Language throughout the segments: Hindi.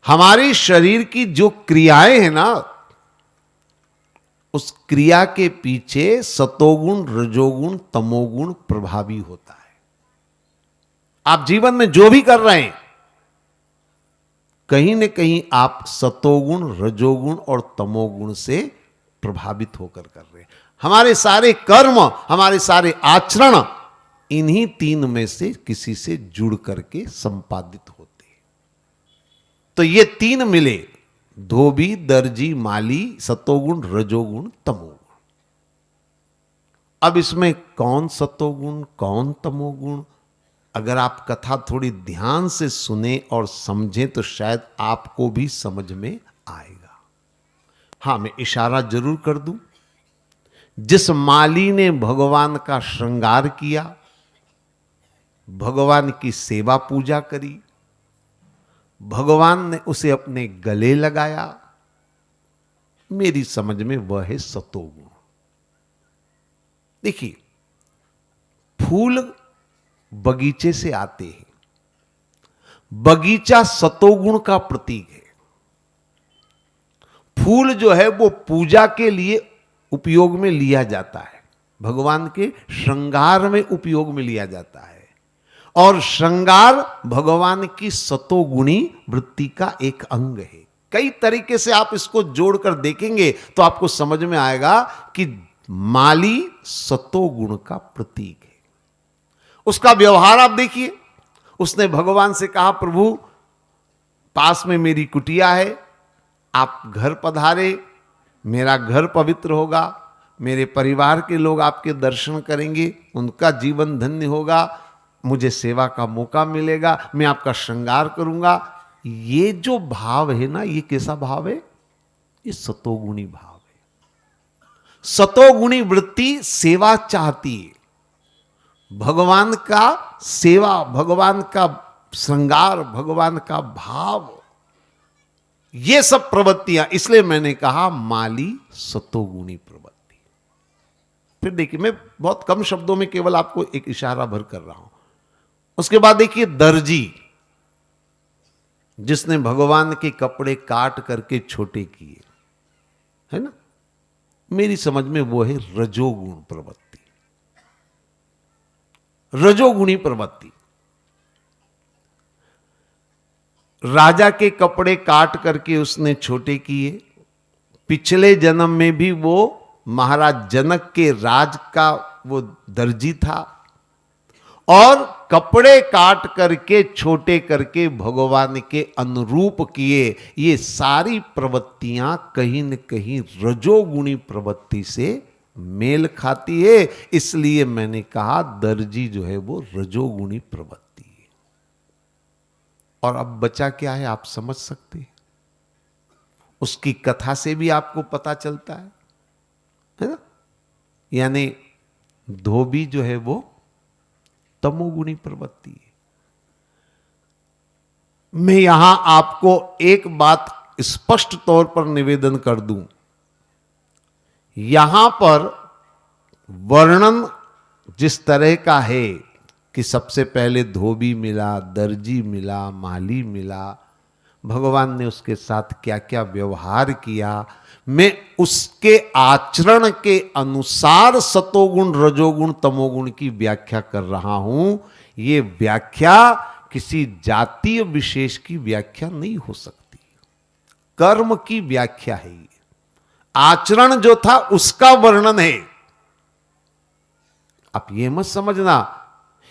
हमारे शरीर की जो क्रियाएं हैं ना, उस क्रिया के पीछे सतोगुण, रजोगुण, तमोगुण प्रभावी होता है। आप जीवन में जो भी कर रहे हैं, कहीं न कहीं आप सतोगुण, रजोगुण और तमोगुण से प्रभावित होकर कर रहे हैं। हमारे सारे कर्म, हमारे सारे आचरण इन्हीं तीन में से किसी से जुड़ करके संपादित होते हैं। तो ये तीन मिले, धोबी, दर्जी, माली, सतोगुण, रजोगुण, तमोगुण। अब इसमें कौन सतोगुण, कौन तमोगुण, अगर आप कथा थोड़ी ध्यान से सुने और समझें तो शायद आपको भी समझ में आएगा। हां, मैं इशारा जरूर कर दूं। जिस माली ने भगवान का श्रृंगार किया, भगवान की सेवा पूजा करी, भगवान ने उसे अपने गले लगाया, मेरी समझ में वह है सतोगुण। देखिए, फूल बगीचे से आते हैं, बगीचा सतोगुण का प्रतीक है। फूल जो है वो पूजा के लिए उपयोग में लिया जाता है, भगवान के श्रृंगार में उपयोग में लिया जाता है, और श्रृंगार भगवान की सतोगुणी वृत्ति का एक अंग है। कई तरीके से आप इसको जोड़कर देखेंगे तो आपको समझ में आएगा कि माली सतोगुण का प्रतीक है। उसका व्यवहार आप देखिए, उसने भगवान से कहा, प्रभु पास में मेरी कुटिया है, आप घर पधारे, मेरा घर पवित्र होगा, मेरे परिवार के लोग आपके दर्शन करेंगे, उनका जीवन धन्य होगा, मुझे सेवा का मौका मिलेगा, मैं आपका श्रृंगार करूंगा। ये जो भाव है ना, ये कैसा भाव है? ये सतोगुणी भाव है। सतोगुणी वृत्ति सेवा चाहती है, भगवान का सेवा, भगवान का श्रृंगार, भगवान का भाव, ये सब प्रवृत्तियां। इसलिए मैंने कहा माली सतोगुणी प्रवृत्ति। फिर देखिए, मैं बहुत कम शब्दों में केवल आपको एक इशारा भर कर रहा हूं। उसके बाद देखिए, दर्जी, जिसने भगवान के कपड़े काट करके छोटे किए, है ना, मेरी समझ में वो है रजोगुण प्रवृत्ति, रजोगुणी प्रवृत्ति। राजा के कपड़े काट करके उसने छोटे किए, पिछले जन्म में भी वो महाराज जनक के राज का वो दर्जी था, और कपड़े काट करके छोटे करके भगवान के अनुरूप किए। ये सारी प्रवृत्तियां कहीं न कहीं रजोगुणी प्रवृत्ति से मेल खाती है। इसलिए मैंने कहा दर्जी जो है वो रजोगुणी प्रवृत्ति है। और अब बचा क्या है, आप समझ सकते हैं। उसकी कथा से भी आपको पता चलता है ना। यानी धोबी जो है वो तमोगुणी प्रवृत्ति है। मैं यहां आपको एक बात स्पष्ट तौर पर निवेदन कर दूं, यहां पर वर्णन जिस तरह का है कि सबसे पहले धोबी मिला, दर्जी मिला, माली मिला, भगवान ने उसके साथ क्या क्या व्यवहार किया, मैं उसके आचरण के अनुसार सतोगुण, रजोगुण, तमोगुण की व्याख्या कर रहा हूं। यह व्याख्या किसी जातीय विशेष की व्याख्या नहीं हो सकती, कर्म की व्याख्या है। आचरण जो था उसका वर्णन है। आप यह मत समझना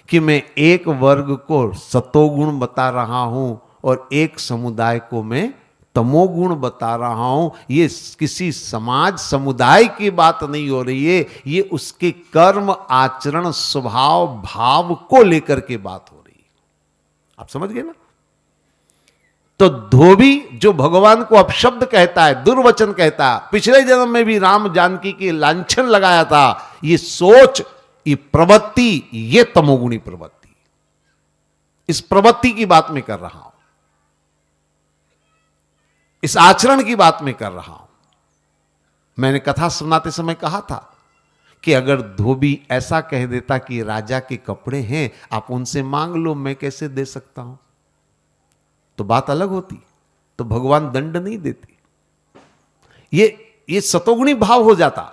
कि मैं एक वर्ग को सतोगुण बता रहा हूं और एक समुदाय को मैं तमोगुण बता रहा हूं। ये किसी समाज समुदाय की बात नहीं हो रही है, ये उसके कर्म, आचरण, स्वभाव, भाव को लेकर के बात हो रही है। आप समझ गए ना। तो धोबी जो भगवान को अपशब्द कहता है, दुर्वचन कहता है, पिछले जन्म में भी राम जानकी के लांछन लगाया था, ये सोच, ये प्रवृत्ति, ये तमोगुणी प्रवृत्ति। इस प्रवृत्ति की बात मैं कर रहा हूं, इस आचरण की बात मैं कर रहा हूं। मैंने कथा सुनाते समय कहा था कि अगर धोबी ऐसा कह देता कि राजा के कपड़े हैं, आप उनसे मांग लो, मैं कैसे दे सकता हूं, तो बात अलग होती। तो भगवान दंड नहीं देते। ये सतोगुणी भाव हो जाता,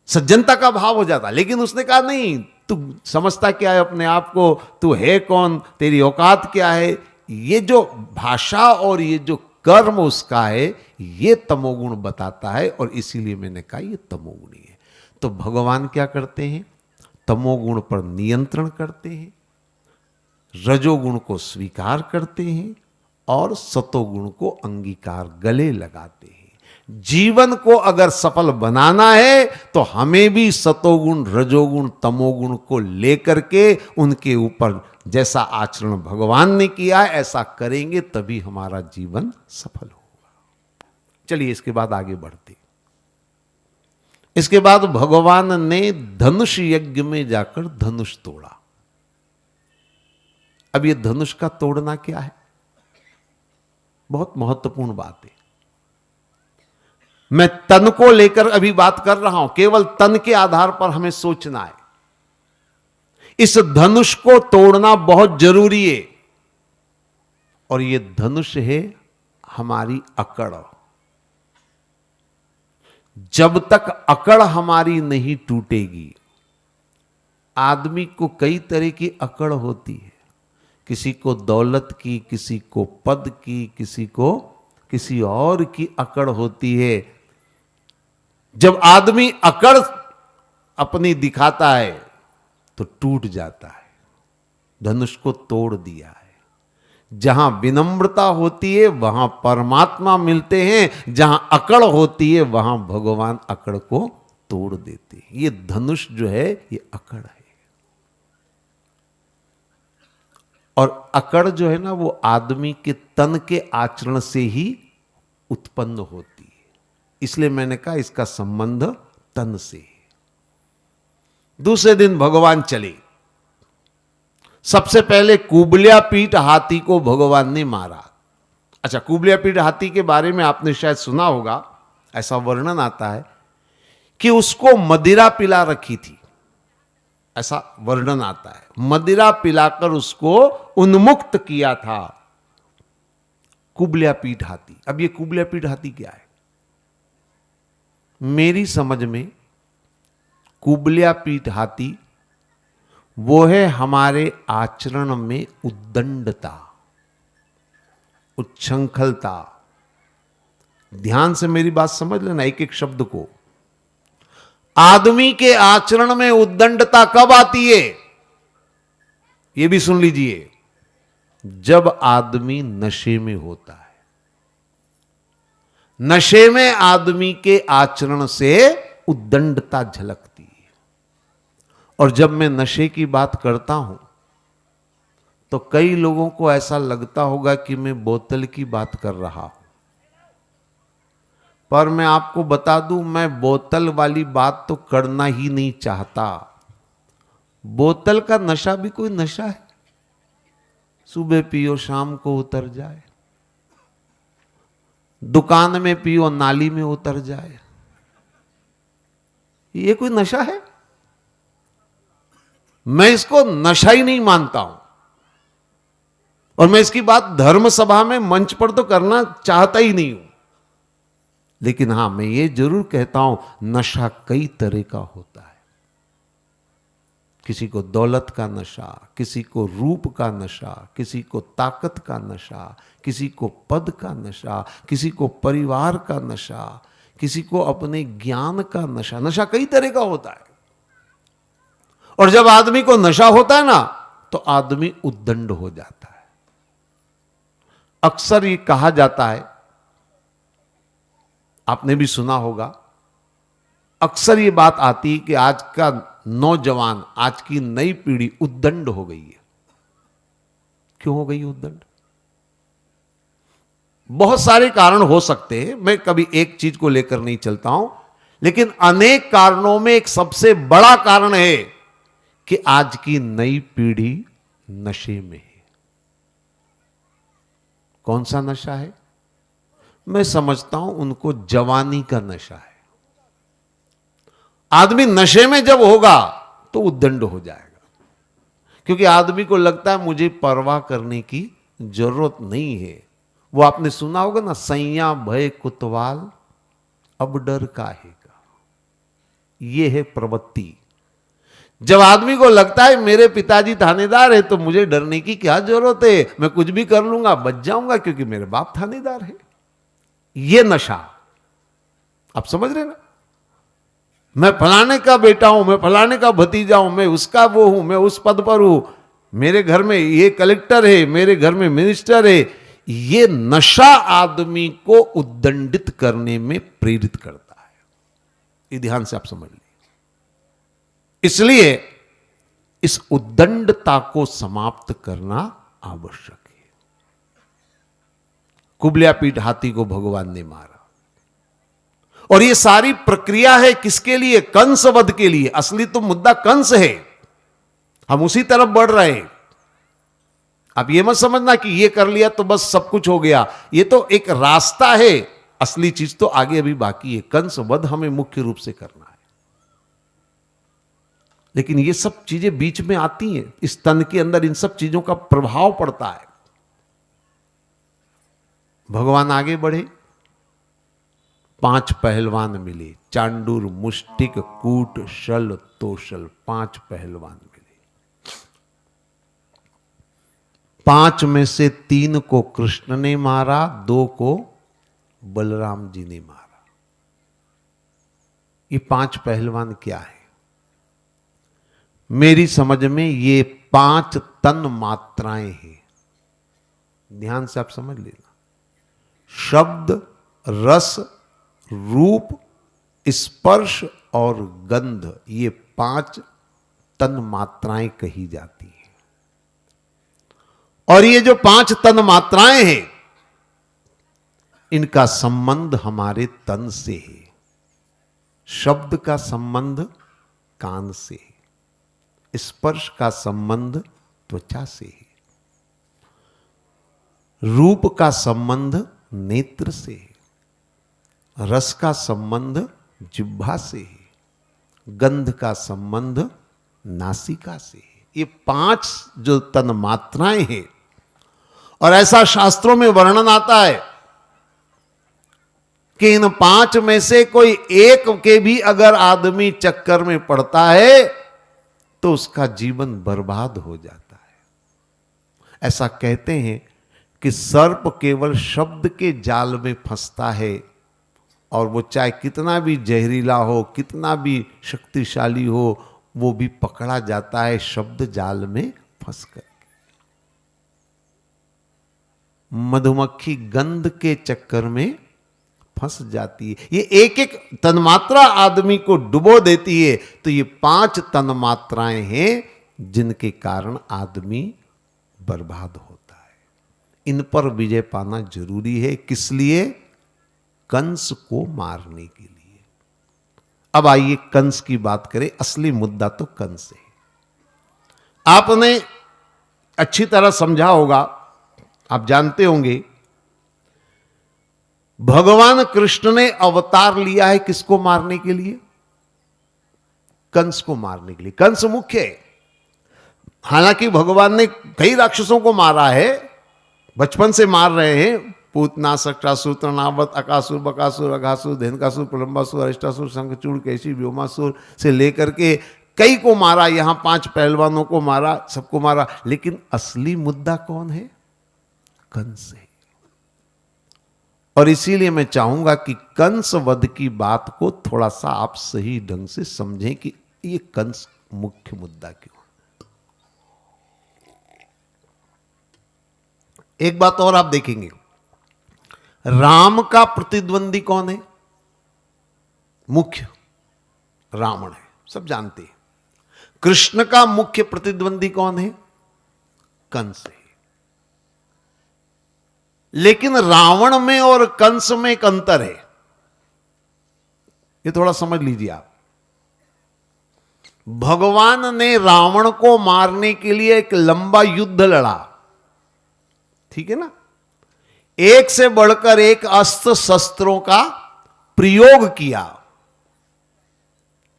सज्जनता का भाव हो जाता। लेकिन उसने कहा नहीं, तू समझता क्या है अपने आप को, तू है कौन, तेरी औकात क्या है। ये जो भाषा और ये जो कर्म उसका है, ये तमोगुण बताता है, और इसीलिए मैंने कहा ये तमोगुणी है। तो भगवान क्या करते हैं, तमोगुण पर नियंत्रण करते हैं, रजोगुण को स्वीकार करते हैं और सतोगुण को अंगीकार गले लगाते हैं। जीवन को अगर सफल बनाना है तो हमें भी सतोगुण, रजोगुण, तमोगुण को लेकर के उनके ऊपर जैसा आचरण भगवान ने किया है ऐसा करेंगे, तभी हमारा जीवन सफल होगा। चलिए इसके बाद आगे बढ़ते। इसके बाद भगवान ने धनुष यज्ञ में जाकर धनुष तोड़ा। अब ये धनुष का तोड़ना क्या है, बहुत महत्वपूर्ण बात है। मैं तन को लेकर अभी बात कर रहा हूं, केवल तन के आधार पर हमें सोचना है। इस धनुष को तोड़ना बहुत जरूरी है, और ये धनुष है हमारी अकड़। जब तक अकड़ हमारी नहीं टूटेगी, आदमी को कई तरह की अकड़ होती है, किसी को दौलत की, किसी को पद की, किसी को किसी और की अकड़ होती है। जब आदमी अकड़ अपनी दिखाता है तो टूट जाता है। धनुष को तोड़ दिया है। जहां विनम्रता होती है वहां परमात्मा मिलते हैं, जहां अकड़ होती है वहां भगवान अकड़ को तोड़ देते हैं। ये धनुष जो है ये अकड़ है, और अकड़ जो है ना वो आदमी के तन के आचरण से ही उत्पन्न होती है। इसलिए मैंने कहा इसका संबंध तन से है। दूसरे दिन भगवान चले। सबसे पहले कुबल्या पीठ हाथी को भगवान ने मारा। अच्छा, कुबल्या पीठ हाथी के बारे में आपने शायद सुना होगा, ऐसा वर्णन आता है कि उसको मदिरा पिला रखी थी, ऐसा वर्णन आता है। मदिरा पिलाकर उसको उन्मुक्त किया था कुबल्या पीठ हाथी। अब ये कुबल्या पीठ हाथी क्या है? मेरी समझ में कुबल्या पीठ हाथी वो है हमारे आचरण में उद्दंडता, उच्छृंखलता। ध्यान से मेरी बात समझ लेना, एक एक शब्द को। आदमी के आचरण में उद्दंडता कब आती है? यह भी सुन लीजिए, जब आदमी नशे में होता है। नशे में आदमी के आचरण से उद्दंडता झलकती है। और जब मैं नशे की बात करता हूं तो कई लोगों को ऐसा लगता होगा कि मैं बोतल की बात कर रहा हूं, पर मैं आपको बता दूं, मैं बोतल वाली बात तो करना ही नहीं चाहता। बोतल का नशा भी कोई नशा है, सुबह पियो शाम को उतर जाए, दुकान में पियो नाली में उतर जाए, ये कोई नशा है? मैं इसको नशा ही नहीं मानता हूं, और मैं इसकी बात धर्म सभा में मंच पर तो करना चाहता ही नहीं हूं। लेकिन हां, मैं ये जरूर कहता हूं, नशा कई तरह का होता है। किसी को दौलत का नशा, किसी को रूप का नशा, किसी को ताकत का नशा, किसी को पद का नशा, किसी को परिवार का नशा, किसी को अपने ज्ञान का नशा। नशा कई तरह का होता है, और जब आदमी को नशा होता है ना तो आदमी उद्दंड हो जाता है। अक्सर ये कहा जाता है, आपने भी सुना होगा, अक्सर ये बात आती है कि आज का नौजवान, आज की नई पीढ़ी उद्दंड हो गई है। क्यों हो गई उद्दंड? बहुत सारे कारण हो सकते हैं, मैं कभी एक चीज को लेकर नहीं चलता हूं, लेकिन अनेक कारणों में एक सबसे बड़ा कारण है कि आज की नई पीढ़ी नशे में है। कौन सा नशा है? मैं समझता हूं उनको जवानी का नशा है। आदमी नशे में जब होगा तो उद्दंड हो जाएगा, क्योंकि आदमी को लगता है मुझे परवाह करने की जरूरत नहीं है, वो आपने सुना होगा ना, सैया भय कुतवाल अब डर काहेगा। ये है प्रवृत्ति। जब आदमी को लगता है मेरे पिताजी थानेदार है तो मुझे डरने की क्या जरूरत है, मैं कुछ भी कर लूंगा, बच जाऊंगा क्योंकि मेरे बाप थानेदार है। ये नशा आप समझ रहे ना, मैं फलाने का बेटा हूं, मैं फलाने का भतीजा हूं, मैं उसका वो हूं, मैं उस पद पर हूं, मेरे घर में ये कलेक्टर है, मेरे घर में मिनिस्टर है। ये नशा आदमी को उद्दंडित करने में प्रेरित करता है। ये ध्यान से आप समझ लीजिए। इसलिए इस उद्दंडता को समाप्त करना आवश्यक है। कुबल्या पीठ हाथी को भगवान ने मारा, और ये सारी प्रक्रिया है किसके लिए? कंस वध के लिए। असली तो मुद्दा कंस है, हम उसी तरफ बढ़ रहे हैं। अब ये मत समझना कि ये कर लिया तो बस सब कुछ हो गया, ये तो एक रास्ता है, असली चीज तो आगे अभी बाकी है। कंस वध हमें मुख्य रूप से करना है, लेकिन ये सब चीजें बीच में आती हैं। इस तन के अंदर इन सब चीजों का प्रभाव पड़ता है। भगवान आगे बढ़े, 5 पहलवान मिले, चांडूर, मुष्टिक, कूट, शल, तोशल, 5 पहलवान मिले। 5 में से 3 को कृष्ण ने मारा, 2 को बलराम जी ने मारा। ये 5 पहलवान क्या है? मेरी समझ में ये 5 तन मात्राएं हैं। ध्यान से आप समझ लेना। शब्द, रस, रूप, स्पर्श और गंध, ये 5 तन मात्राएं कही जाती हैं। और ये जो 5 तन मात्राएं हैं, इनका संबंध हमारे तन से है। शब्द का संबंध कान से है, स्पर्श का संबंध त्वचा से है, रूप का संबंध नेत्र से है, रस का संबंध जिह्वा से है, गंध का संबंध नासिका से है। ये 5 जो तन मात्राएं हैं, और ऐसा शास्त्रों में वर्णन आता है कि इन 5 में से कोई एक के भी अगर आदमी चक्कर में पड़ता है तो उसका जीवन बर्बाद हो जाता है। ऐसा कहते हैं कि सर्प केवल शब्द के जाल में फंसता है, और वो चाहे कितना भी जहरीला हो, कितना भी शक्तिशाली हो, वो भी पकड़ा जाता है शब्द जाल में फंस कर। मधुमक्खी गंध के चक्कर में फंस जाती है। ये एक एक तन्मात्रा आदमी को डुबो देती है। तो ये 5 तन्मात्राएं हैं जिनके कारण आदमी बर्बाद होता है। इन पर विजय पाना जरूरी है। किस लिए? कंस को मारने के लिए। अब आइए कंस की बात करें। असली मुद्दा तो कंस है। आपने अच्छी तरह समझा होगा, आप जानते होंगे, भगवान कृष्ण ने अवतार लिया है किसको मारने के लिए? कंस को मारने के लिए। कंस मुख्य है। हालांकि भगवान ने कई राक्षसों को मारा है, बचपन से मार रहे हैं। पूतना, सक्टासुर, तृणावत, अकासुर, बकासुर, अघासुर, धेनुकासुर, प्रलंबासुर, अरिष्टासुर, शंखचूड़, कैसी, व्योमासुर से लेकर के कई को मारा। यहां 5 पहलवानों को मारा, सबको मारा। लेकिन असली मुद्दा कौन है? कंस है। और इसीलिए मैं चाहूंगा कि कंस वध की बात को थोड़ा सा आप सही ढंग से समझें कि ये कंस मुख्य मुद्दा क्यों है। एक बात और आप देखेंगे, राम का प्रतिद्वंदी कौन है? मुख्य रावण है, सब जानते हैं। कृष्ण का मुख्य प्रतिद्वंदी कौन है? कंस है। लेकिन रावण में और कंस में एक अंतर है, ये थोड़ा समझ लीजिए आप। भगवान ने रावण को मारने के लिए एक लंबा युद्ध लड़ा, ठीक है ना? एक से बढ़कर एक अस्त्र शस्त्रों का प्रयोग किया,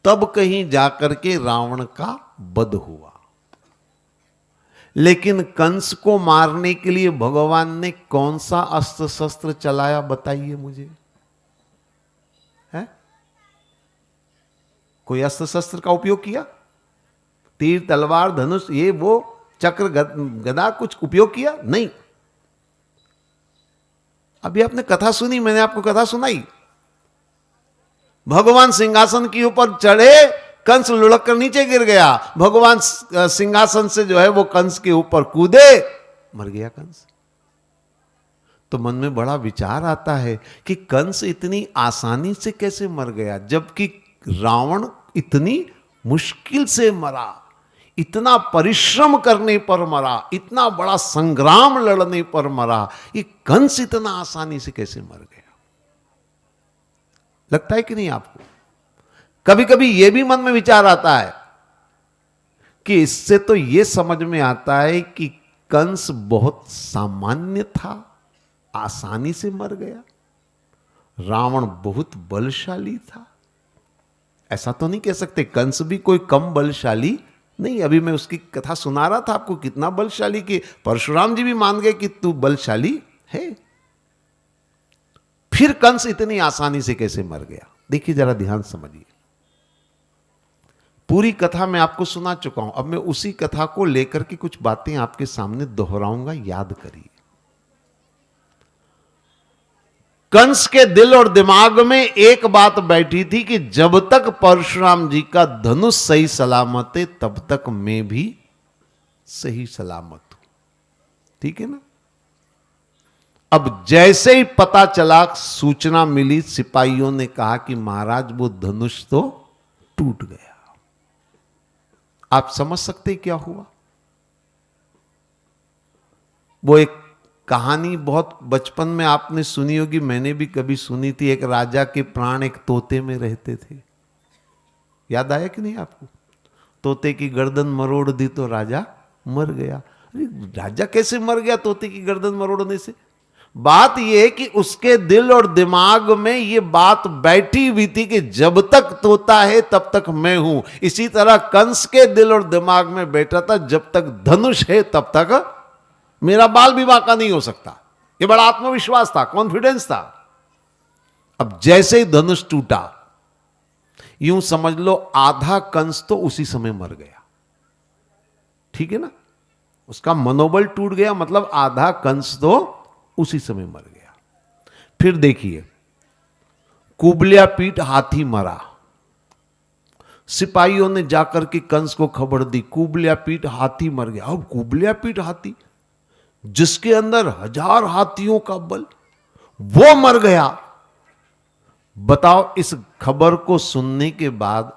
तब कहीं जाकर के रावण का वध हुआ। लेकिन कंस को मारने के लिए भगवान ने कौन सा अस्त्र शस्त्र चलाया, बताइए मुझे। है कोई अस्त्र शस्त्र का उपयोग किया? तीर, तलवार, धनुष, ये वो चक्र, गदा कुछ उपयोग किया? नहीं। अभी आपने कथा सुनी, मैंने आपको कथा सुनाई। भगवान सिंहासन के ऊपर चढ़े, कंस लुढ़क कर नीचे गिर गया। भगवान सिंहासन से जो है वो कंस के ऊपर कूदे, मर गया कंस। तो मन में बड़ा विचार आता है कि कंस इतनी आसानी से कैसे मर गया, जबकि रावण इतनी मुश्किल से मरा, इतना परिश्रम करने पर मरा, इतना बड़ा संग्राम लड़ने पर मरा। ये कंस इतना आसानी से कैसे मर गया? लगता है कि नहीं आपको? कभी कभी यह भी मन में विचार आता है कि इससे तो यह समझ में आता है कि कंस बहुत सामान्य था, आसानी से मर गया। रावण बहुत बलशाली था, ऐसा तो नहीं कह सकते। कंस भी कोई कम बलशाली नहीं। अभी मैं उसकी कथा सुना रहा था आपको, कितना बलशाली, कि परशुराम जी भी मान गए कि तू बलशाली है। फिर कंस इतनी आसानी से कैसे मर गया? देखिए जरा ध्यान समझिए। पूरी कथा मैं आपको सुना चुका हूं, अब मैं उसी कथा को लेकर के कुछ बातें आपके सामने दोहराऊंगा, याद करिए। कंस के दिल और दिमाग में एक बात बैठी थी कि जब तक परशुराम जी का धनुष सही सलामत है, तब तक मैं भी सही सलामत हूं। ठीक है ना? अब जैसे ही पता चला, सूचना मिली, सिपाहियों ने कहा कि महाराज वो धनुष तो टूट गया। आप समझ सकते क्या हुआ? वो एक कहानी बहुत बचपन में आपने सुनी होगी, मैंने भी कभी सुनी थी। एक राजा के प्राण एक तोते में रहते थे। याद आया कि नहीं आपको? तोते की गर्दन मरोड़ दी तो राजा मर गया। अरे राजा कैसे मर गया तोते की गर्दन मरोड़ने से? बात यह है कि उसके दिल और दिमाग में यह बात बैठी हुई थी कि जब तक तोता है तब तक मैं हूं। इसी तरह कंस के दिल और दिमाग में बैठा था, जब तक धनुष है तब तक मेरा बाल भी बांका नहीं हो सकता। यह बड़ा आत्मविश्वास था, कॉन्फिडेंस था। अब जैसे ही धनुष टूटा, यूं समझ लो आधा कंस तो उसी समय मर गया। ठीक है ना? उसका मनोबल टूट गया, मतलब आधा कंस तो उसी समय मर गया। फिर देखिए, कुबल्या पीठ हाथी मरा। सिपाहियों ने जाकर के कंस को खबर दी, कुबल्या पीठ हाथी मर गया। अब कुबल्या पीठ हाथी, जिसके अंदर 1000 हाथियों का बल, वो मर गया। बताओ, इस खबर को सुनने के बाद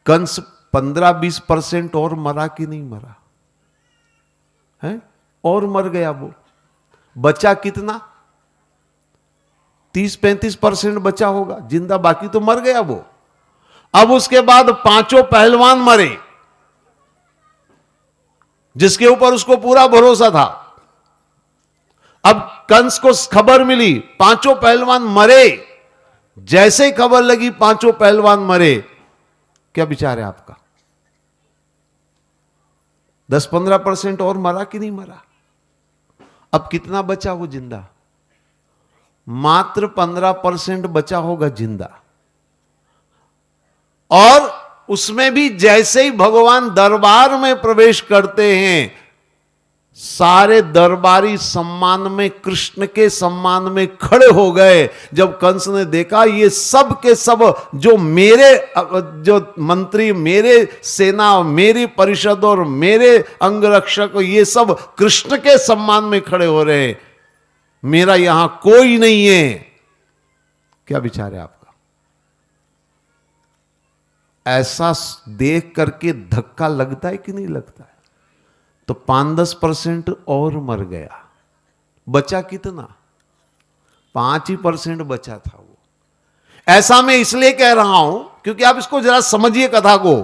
कंस 15-20% और मरा कि नहीं मरा? है? और मर गया। वो बचा कितना? 30-35% बचा होगा जिंदा, बाकी तो मर गया वो। अब उसके बाद 5 पहलवान मरे, जिसके ऊपर उसको पूरा भरोसा था। अब कंस को खबर मिली 5 पहलवान मरे। जैसे ही खबर लगी 5 पहलवान मरे, क्या विचार है आपका? 10-15% और मरा कि नहीं मरा? अब कितना बचा वो जिंदा? मात्र 15% बचा होगा जिंदा। और उसमें भी जैसे ही भगवान दरबार में प्रवेश करते हैं, सारे दरबारी सम्मान में, कृष्ण के सम्मान में खड़े हो गए। जब कंस ने देखा ये सब के सब जो मंत्री, मेरे सेना, मेरी परिषद और मेरे अंगरक्षक, ये सब कृष्ण के सम्मान में खड़े हो रहे हैं, मेरा यहां कोई नहीं है। क्या विचार है आपका? ऐसा देख करके धक्का लगता है कि नहीं लगता है? तो 5-10% और मर गया। बचा कितना? 5% बचा था वो। ऐसा मैं इसलिए कह रहा हूं क्योंकि आप इसको जरा समझिए कथा को।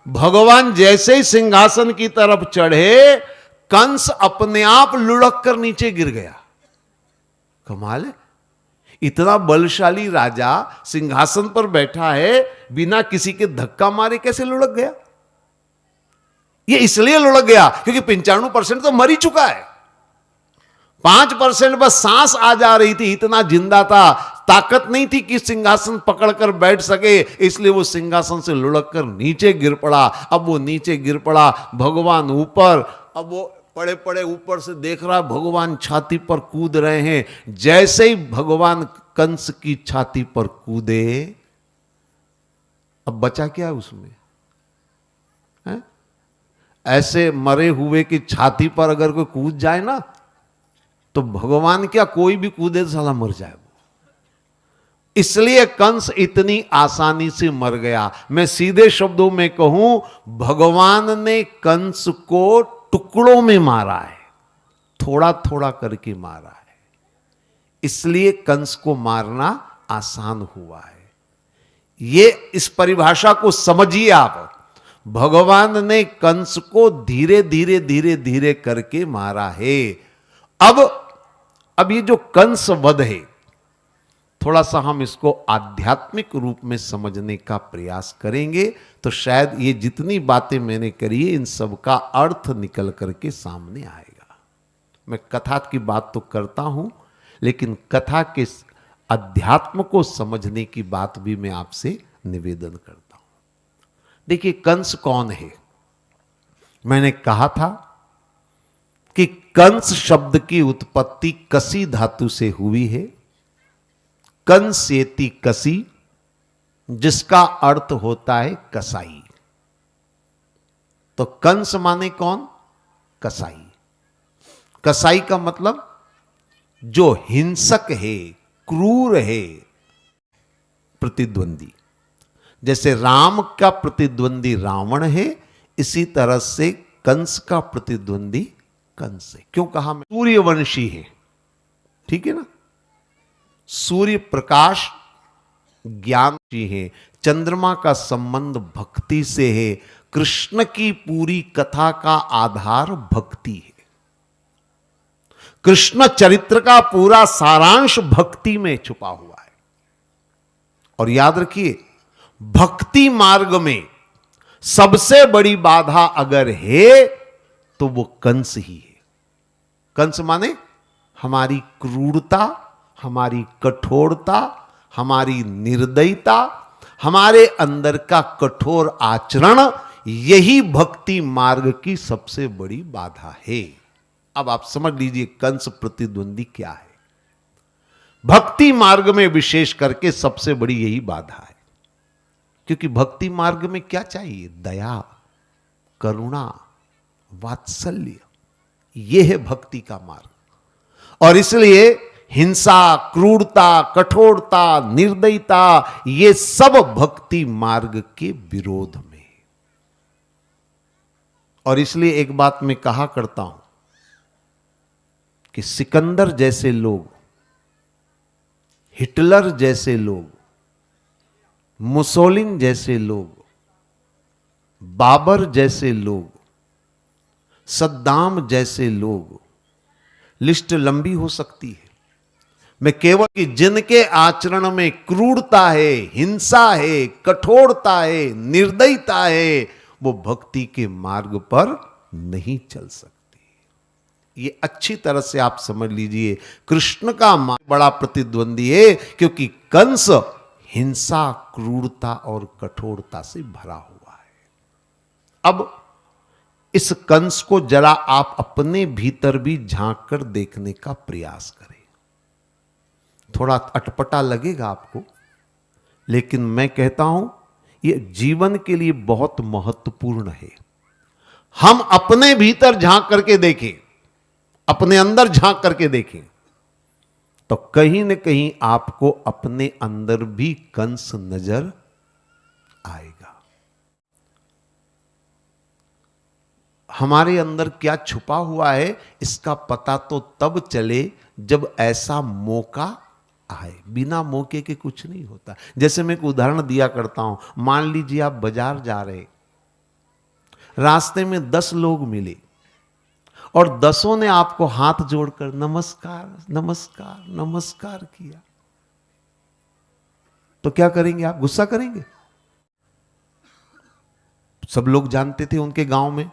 भगवान जैसे ही सिंहासन की तरफ चढ़े, कंस अपने आप लुढ़क कर नीचे गिर गया। कमाल है, इतना बलशाली राजा सिंहासन पर बैठा है, बिना किसी के धक्का मारे कैसे लुढ़क गया? ये इसलिए लुढ़क गया क्योंकि 95% तो मर ही चुका है। 5% बस सांस आ जा रही थी, इतना जिंदा था, ताकत नहीं थी कि सिंहासन पकड़कर बैठ सके, इसलिए वो सिंहासन से लुढ़क कर नीचे गिर पड़ा। अब वो नीचे गिर पड़ा, भगवान ऊपर, अब वो पड़े पड़े ऊपर से देख रहा, भगवान छाती पर कूद रहे हैं। जैसे ही भगवान कंस की छाती पर कूदे, अब बचा क्या उसमें? है? ऐसे मरे हुए की छाती पर अगर कोई कूद जाए ना, तो भगवान क्या, कोई भी कूदे तो साला मर जाए। इसलिए कंस इतनी आसानी से मर गया। मैं सीधे शब्दों में कहूं, भगवान ने कंस को टुकड़ों में मारा है, थोड़ा थोड़ा करके मारा है, इसलिए कंस को मारना आसान हुआ है। ये इस परिभाषा को समझिए आप। भगवान ने कंस को धीरे धीरे धीरे धीरे करके मारा है। अब ये जो कंस वध है, थोड़ा सा हम इसको आध्यात्मिक रूप में समझने का प्रयास करेंगे तो शायद ये जितनी बातें मैंने करी है इन सब का अर्थ निकल करके सामने आएगा। मैं कथा की बात तो करता हूं, लेकिन कथा के अध्यात्म को समझने की बात भी मैं आपसे निवेदन करता हूं। देखिए, कंस कौन है? मैंने कहा था कि कंस शब्द की उत्पत्ति कसी धातु से हुई है। कंसेति कसी, जिसका अर्थ होता है कसाई। तो कंस माने कौन? कसाई। कसाई का मतलब जो हिंसक है, क्रूर है, प्रतिद्वंदी। जैसे राम का प्रतिद्वंदी रावण है, इसी तरह से कंस का प्रतिद्वंदी कंस है। क्यों कहा? मैं सूर्यवंशी है, ठीक है ना? सूर्य प्रकाश ज्ञान की है, चंद्रमा का संबंध भक्ति से है, कृष्ण की पूरी कथा का आधार भक्ति है, कृष्ण चरित्र का पूरा सारांश भक्ति में छुपा हुआ है। और याद रखिए, भक्ति मार्ग में सबसे बड़ी बाधा अगर है तो वो कंस ही है। कंस माने हमारी क्रूरता, हमारी कठोरता, हमारी निर्दयता, हमारे अंदर का कठोर आचरण, यही भक्ति मार्ग की सबसे बड़ी बाधा है। अब आप समझ लीजिए कंस प्रतिद्वंदी क्या है। भक्ति मार्ग में विशेष करके सबसे बड़ी यही बाधा है, क्योंकि भक्ति मार्ग में क्या चाहिए? दया, करुणा, वात्सल्य, यह है भक्ति का मार्ग। और इसलिए हिंसा, क्रूरता, कठोरता, निर्दयता, ये सब भक्ति मार्ग के विरोध में। और इसलिए एक बात मैं कहा करता हूं कि सिकंदर जैसे लोग, हिटलर जैसे लोग, मुसोलिन जैसे लोग, बाबर जैसे लोग, सद्दाम जैसे लोग, लिस्ट लंबी हो सकती है। मैं केवल कि जिनके आचरण में क्रूरता है, हिंसा है, कठोरता है, निर्दयता है, वो भक्ति के मार्ग पर नहीं चल सकती। ये अच्छी तरह से आप समझ लीजिए, कृष्ण का मार्ग बड़ा प्रतिद्वंदी है, क्योंकि कंस हिंसा, क्रूरता और कठोरता से भरा हुआ है। अब इस कंस को जरा आप अपने भीतर भी झांक कर देखने का प्रयास करें। थोड़ा अटपटा लगेगा आपको, लेकिन मैं कहता हूं यह जीवन के लिए बहुत महत्वपूर्ण है। हम अपने भीतर झांक करके देखें, अपने अंदर झांक करके देखें, तो कहीं न कहीं आपको अपने अंदर भी कंस नजर आएगा। हमारे अंदर क्या छुपा हुआ है, इसका पता तो तब चले जब ऐसा मौका आए। बिना मौके के कुछ नहीं होता। जैसे मैं एक उदाहरण दिया करता हूं, मान लीजिए आप बाजार जा रहे, रास्ते में 10 लोग मिले और 10 ने आपको हाथ जोड़कर नमस्कार नमस्कार नमस्कार किया, तो क्या करेंगे आप? गुस्सा करेंगे? सब लोग जानते थे उनके गांव में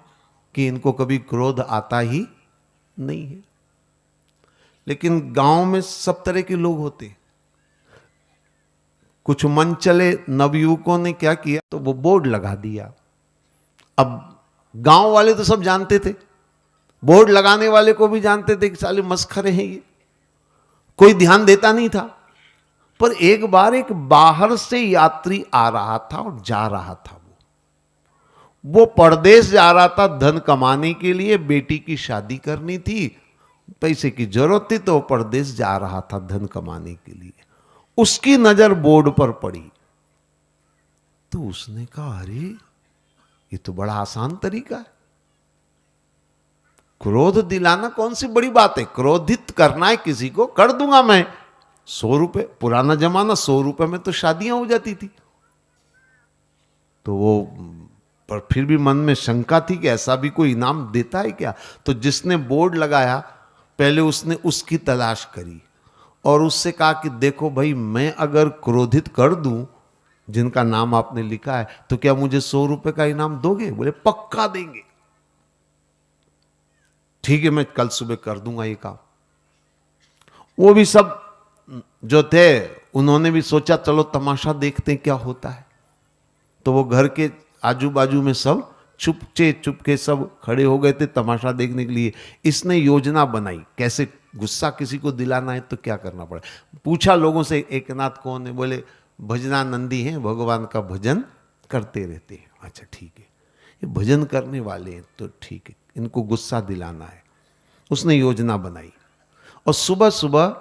कि इनको कभी क्रोध आता ही नहीं है। लेकिन गांव में सब तरह के लोग होते। कुछ मन चले नवयुवकों ने क्या किया, तो वो बोर्ड लगा दिया। अब गांव वाले तो सब जानते थे, बोर्ड लगाने वाले को भी जानते थे कि साले मस्खरे हैं ये, कोई ध्यान देता नहीं था। पर एक बार एक बाहर से यात्री आ रहा था और जा रहा था। वो परदेश जा रहा था धन कमाने के लिए, बेटी की शादी करनी थी, पैसे की जरूरत थी, तो वो परदेश जा रहा था धन कमाने के लिए। उसकी नजर बोर्ड पर पड़ी तो उसने कहा, अरे ये तो बड़ा आसान तरीका है, क्रोध दिलाना कौन सी बड़ी बात है, क्रोधित करना है किसी को, कर दूंगा मैं। 100 रुपए, पुराना जमाना, 100 रुपए में तो शादियां हो जाती थी। तो वो, पर फिर भी मन में शंका थी कि ऐसा भी कोई इनाम देता है क्या। तो जिसने बोर्ड लगाया, पहले उसने उसकी तलाश करी और उससे कहा कि देखो भाई, मैं अगर क्रोधित कर दूं जिनका नाम आपने लिखा है, तो क्या मुझे 100 रुपए का इनाम दोगे? बोले पक्का देंगे। ठीक है, मैं कल सुबह कर दूंगा ये काम। वो भी सब जो थे उन्होंने भी सोचा चलो तमाशा देखते हैं क्या होता है। तो वो घर के आजू बाजू में सब चुपके सब खड़े हो गए थे तमाशा देखने के लिए। इसने योजना बनाई कैसे गुस्सा किसी को दिलाना है तो क्या करना पड़े। पूछा लोगों से, एकनाथ कौन है? बोले भजनानंदी हैं, भगवान का भजन करते रहते हैं। अच्छा ठीक है, ये भजन करने वाले हैं तो ठीक है, इनको गुस्सा दिलाना है। उसने योजना बनाई और सुबह सुबह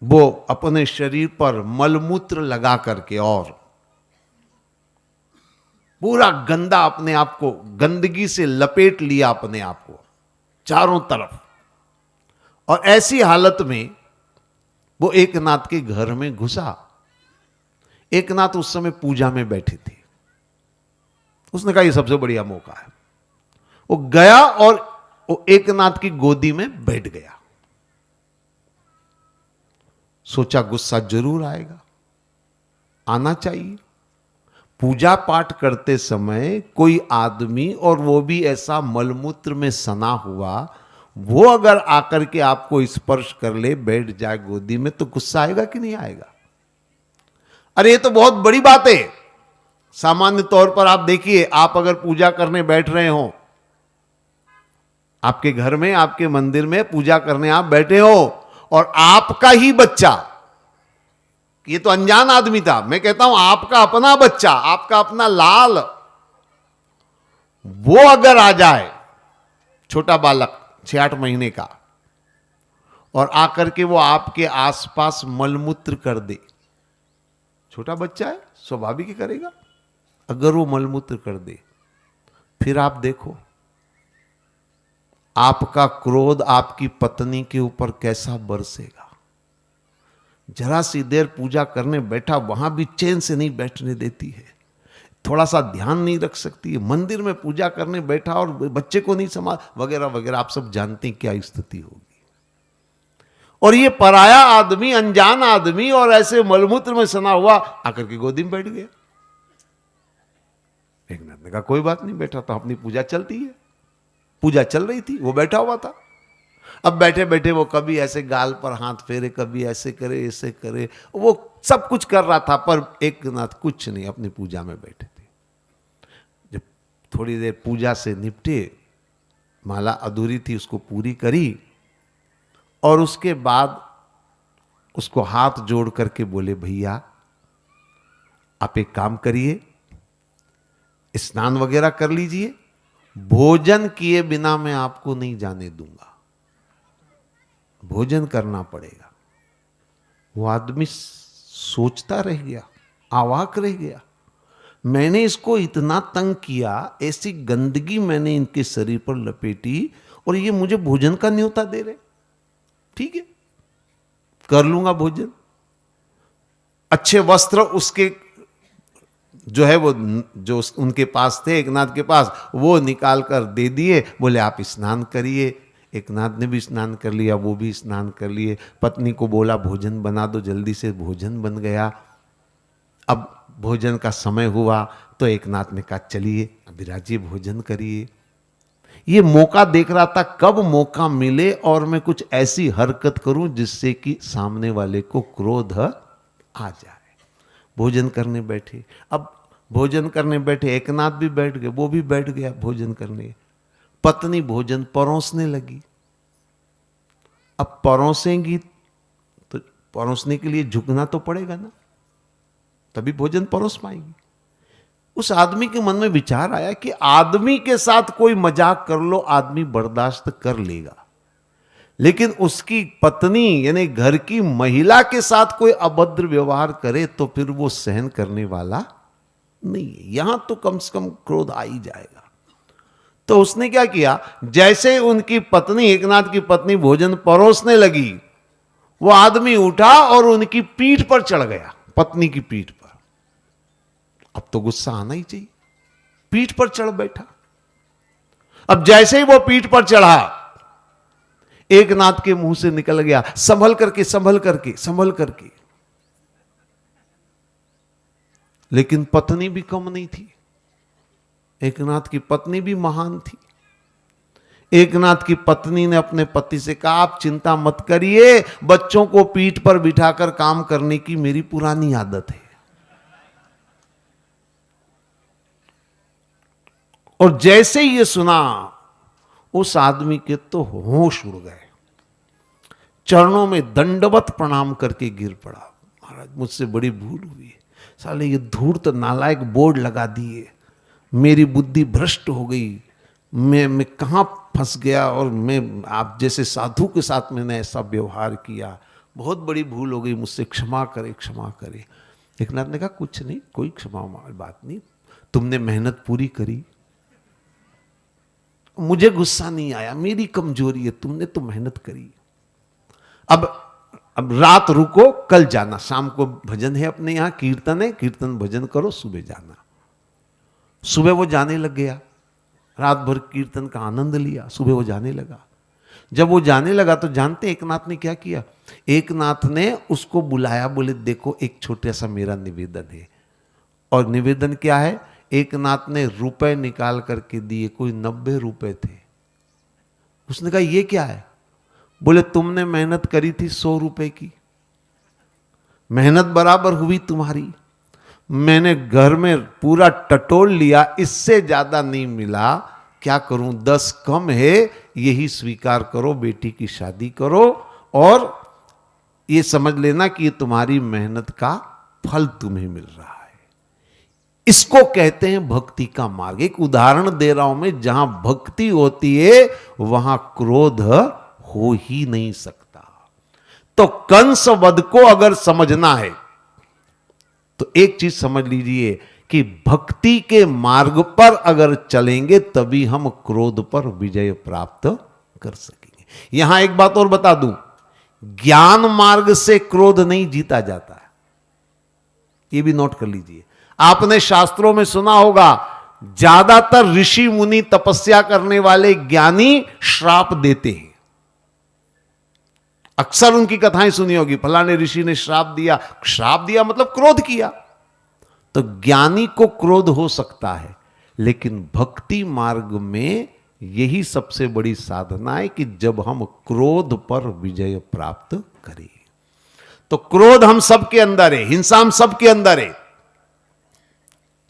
वो अपने शरीर पर मलमूत्र लगा करके और पूरा गंदा अपने आप को, गंदगी से लपेट लिया अपने आप को चारों तरफ। और ऐसी हालत में वो एकनाथ के घर में घुसा। एकनाथ उस समय पूजा में बैठे थे। उसने कहा ये सबसे बढ़िया मौका है। वो गया और वो एकनाथ की गोदी में बैठ गया। सोचा गुस्सा जरूर आएगा, आना चाहिए। पूजा पाठ करते समय कोई आदमी, और वो भी ऐसा मलमूत्र में सना हुआ, वो अगर आकर के आपको स्पर्श कर ले, बैठ जाए गोदी में, तो गुस्सा आएगा कि नहीं आएगा? अरे ये तो बहुत बड़ी बात है। सामान्य तौर पर आप देखिए, आप अगर पूजा करने बैठ रहे हो, आपके घर में, आपके मंदिर में पूजा करने आप बैठे हो, और आपका ही बच्चा, ये तो अनजान आदमी था, मैं कहता हूं आपका अपना बच्चा, आपका अपना लाल, वो अगर आ जाए, छोटा बालक 6-8 महीने का, और आकर के वो आपके आसपास मलमूत्र कर दे, छोटा बच्चा है, स्वाभाविक ही करेगा। अगर वो मलमूत्र कर दे, फिर आप देखो आपका क्रोध आपकी पत्नी के ऊपर कैसा बरसेगा। जरा सी देर पूजा करने बैठा, वहां भी चैन से नहीं बैठने देती है, थोड़ा सा ध्यान नहीं रख सकती है। मंदिर में पूजा करने बैठा और बच्चे को नहीं संभाल, वगैरह वगैरह, आप सब जानते हैं क्या स्थिति होगी। और ये पराया आदमी, अनजान आदमी, और ऐसे मलमूत्र में सना हुआ आकर के गोदी में बैठ गया। एकनाथ ने कहा कोई बात नहीं, बैठा तो अपनी पूजा चलती है। पूजा चल रही थी, वो बैठा हुआ था। अब बैठे बैठे वो कभी ऐसे गाल पर हाथ फेरे, कभी ऐसे करे, ऐसे करे, वो सब कुछ कर रहा था, पर एकनाथ कुछ नहीं, अपनी पूजा में बैठे थे। जब थोड़ी देर पूजा से निपटे, माला अधूरी थी उसको पूरी करी, और उसके बाद उसको हाथ जोड़ करके बोले, भैया आप एक काम करिए, स्नान वगैरह कर लीजिए, भोजन किए बिना मैं आपको नहीं जाने दूंगा, भोजन करना पड़ेगा। वो आदमी सोचता रह गया, अवाक रह गया, मैंने इसको इतना तंग किया, ऐसी गंदगी मैंने इनके शरीर पर लपेटी, और ये मुझे भोजन का न्योता दे रहे। ठीक है, कर लूंगा भोजन। अच्छे वस्त्र उसके जो है, वो जो उनके पास थे, एकनाथ के पास, वो निकाल कर दे दिए। बोले आप स्नान करिए। एकनाथ ने भी स्नान कर लिया, वो भी स्नान कर लिए। पत्नी को बोला भोजन बना दो, जल्दी से भोजन बन गया। अब भोजन का समय हुआ तो एकनाथ ने कहा चलिए विराजिए, भोजन करिए। ये मौका देख रहा था कब मौका मिले और मैं कुछ ऐसी हरकत करूं जिससे कि सामने वाले को क्रोध आ जाए। भोजन करने बैठे। अब भोजन करने बैठे, एकनाथ भी बैठ गए, वो भी बैठ गया भोजन करने। पत्नी भोजन परोसने लगी। अब परोसेंगी तो परोसने के लिए झुकना तो पड़ेगा ना, तभी भोजन परोस पाएगी। उस आदमी के मन में विचार आया कि आदमी के साथ कोई मजाक कर लो, आदमी बर्दाश्त कर लेगा, लेकिन उसकी पत्नी यानी घर की महिला के साथ कोई अभद्र व्यवहार करे तो फिर वो सहन करने वाला नहीं है। यहां तो कम से कम क्रोध आ ही जाएगा। तो उसने क्या किया, जैसे उनकी पत्नी, एकनाथ की पत्नी भोजन परोसने लगी, वो आदमी उठा और उनकी पीठ पर चढ़ गया, पत्नी की पीठ पर। अब तो गुस्सा आना ही चाहिए, पीठ पर चढ़ बैठा। अब जैसे ही वो पीठ पर चढ़ा, एकनाथ के मुंह से निकल गया, संभल करके संभल करके संभल करके। लेकिन पत्नी भी कम नहीं थी, एकनाथ की पत्नी भी महान थी। एकनाथ की पत्नी ने अपने पति से कहा, आप चिंता मत करिए, बच्चों को पीठ पर बिठाकर काम करने की मेरी पुरानी आदत है। और जैसे ही ये सुना, उस आदमी के तो होश उड़ गए, चरणों में दंडवत प्रणाम करके गिर पड़ा। महाराज मुझसे बड़ी भूल हुई, साले ये धूर्त नालायक बोर्ड लगा दिए, मेरी बुद्धि भ्रष्ट हो गई, मैं कहाँ फंस गया, और मैं आप जैसे साधु के साथ मैंने ऐसा व्यवहार किया, बहुत बड़ी भूल हो गई, मुझसे क्षमा करे क्षमा करे। एकनाथ ने कहा कुछ नहीं, कोई क्षमा बात नहीं, तुमने मेहनत पूरी करी, मुझे गुस्सा नहीं आया, मेरी कमजोरी है, तुमने तो मेहनत करी। अब रात रुको, कल जाना, शाम को भजन है अपने यहां, कीर्तन है, कीर्तन भजन करो, सुबह जाना। सुबह वो जाने लग गया, रात भर कीर्तन का आनंद लिया, सुबह वो जाने लगा। जब वो जाने लगा तो जानते एकनाथ ने क्या किया, एकनाथ ने उसको बुलाया, बोले देखो एक छोटा सा मेरा निवेदन है। और निवेदन क्या है, एकनाथ ने रुपए निकाल करके दिए, कोई 90 रुपए थे। उसने कहा ये क्या है, बोले तुमने मेहनत करी थी 100 रुपए की, मेहनत बराबर हुई तुम्हारी, मैंने घर में पूरा टटोल लिया, इससे ज्यादा नहीं मिला, क्या करूं, 10 कम है, यही स्वीकार करो, बेटी की शादी करो, और ये समझ लेना कि ये तुम्हारी मेहनत का फल तुम्हें मिल रहा है। इसको कहते हैं भक्ति का मार्ग। एक उदाहरण दे रहा हूं मैं, जहां भक्ति होती है वहां क्रोध हो ही नहीं सकता। तो कंस वध को अगर समझना है तो एक चीज समझ लीजिए कि भक्ति के मार्ग पर अगर चलेंगे तभी हम क्रोध पर विजय प्राप्त कर सकेंगे। यहां एक बात और बता दूं, ज्ञान मार्ग से क्रोध नहीं जीता जाता है, यह भी नोट कर लीजिए। आपने शास्त्रों में सुना होगा, ज्यादातर ऋषि मुनि तपस्या करने वाले ज्ञानी श्राप देते हैं। अक्सर उनकी कथाएं सुनी होगी, फलाने ऋषि ने श्राप दिया, श्राप दिया मतलब क्रोध किया। तो ज्ञानी को क्रोध हो सकता है, लेकिन भक्ति मार्ग में यही सबसे बड़ी साधना है कि जब हम क्रोध पर विजय प्राप्त करें। तो क्रोध हम सबके अंदर है, हिंसा हम सबके अंदर है,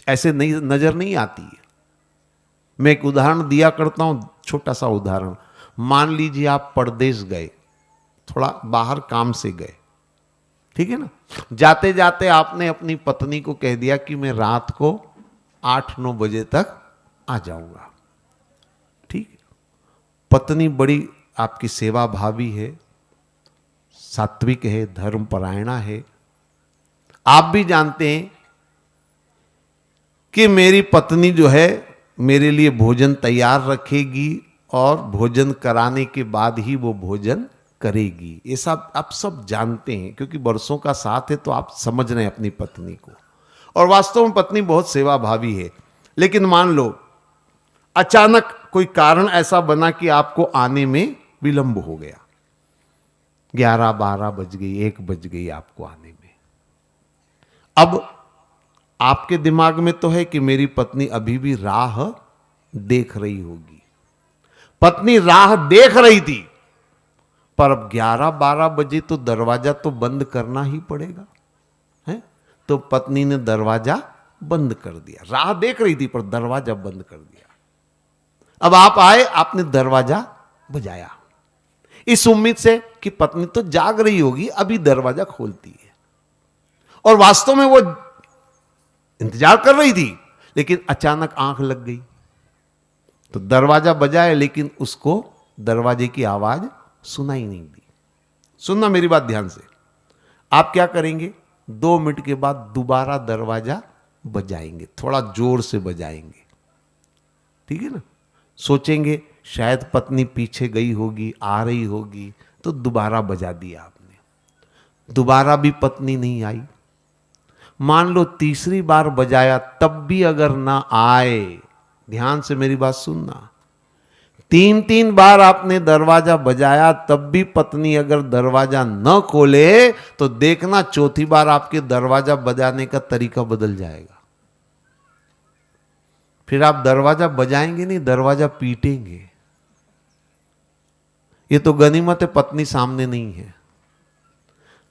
ऐसे नहीं नजर नहीं आती है। मैं एक उदाहरण दिया करता हूं, छोटा सा उदाहरण। मान लीजिए आप परदेश गए, थोड़ा बाहर काम से गए, ठीक है ना, जाते जाते आपने अपनी पत्नी को कह दिया कि मैं रात को 8-9 बजे तक आ जाऊंगा, ठीक है। पत्नी बड़ी आपकी सेवा भावी है, सात्विक है, धर्मपरायणा है। आप भी जानते हैं कि मेरी पत्नी जो है मेरे लिए भोजन तैयार रखेगी और भोजन कराने के बाद ही वो भोजन करेगी। ये सब आप सब जानते हैं, क्योंकि वर्षों का साथ है तो आप समझ रहे हैं अपनी पत्नी को। और वास्तव में पत्नी बहुत सेवा भावी है। लेकिन मान लो अचानक कोई कारण ऐसा बना कि आपको आने में विलंब हो गया, 11-12 बज गई, 1 बज गई आपको आने में। अब आपके दिमाग में तो है कि मेरी पत्नी अभी भी राह देख रही होगी। पत्नी राह देख रही थी, पर अब 11-12 बजे तो दरवाजा तो बंद करना ही पड़ेगा, है? तो पत्नी ने दरवाजा बंद कर दिया। राह देख रही थी पर दरवाजा बंद कर दिया। अब आप आए, आपने दरवाजा बजाया इस उम्मीद से कि पत्नी तो जाग रही होगी, अभी दरवाजा खोलती है। और वास्तव में वो इंतजार कर रही थी, लेकिन अचानक आंख लग गई। तो दरवाजा बजाए, लेकिन उसको दरवाजे की आवाज सुनाई नहीं दी। सुनना मेरी बात ध्यान से। आप क्या करेंगे, 2 मिनट के बाद दोबारा दरवाजा बजाएंगे, थोड़ा जोर से बजाएंगे, ठीक है ना? सोचेंगे शायद पत्नी पीछे गई होगी, आ रही होगी, तो दोबारा बजा दिया आपने। दोबारा भी पत्नी नहीं आई। मान लो तीसरी बार बजाया, तब भी अगर ना आए, ध्यान से मेरी बात सुनना, 3-3 बार आपने दरवाजा बजाया, तब भी पत्नी अगर दरवाजा न खोले, तो देखना चौथी बार आपके दरवाजा बजाने का तरीका बदल जाएगा। फिर आप दरवाजा बजाएंगे नहीं, दरवाजा पीटेंगे। ये तो गनीमत है पत्नी सामने नहीं है।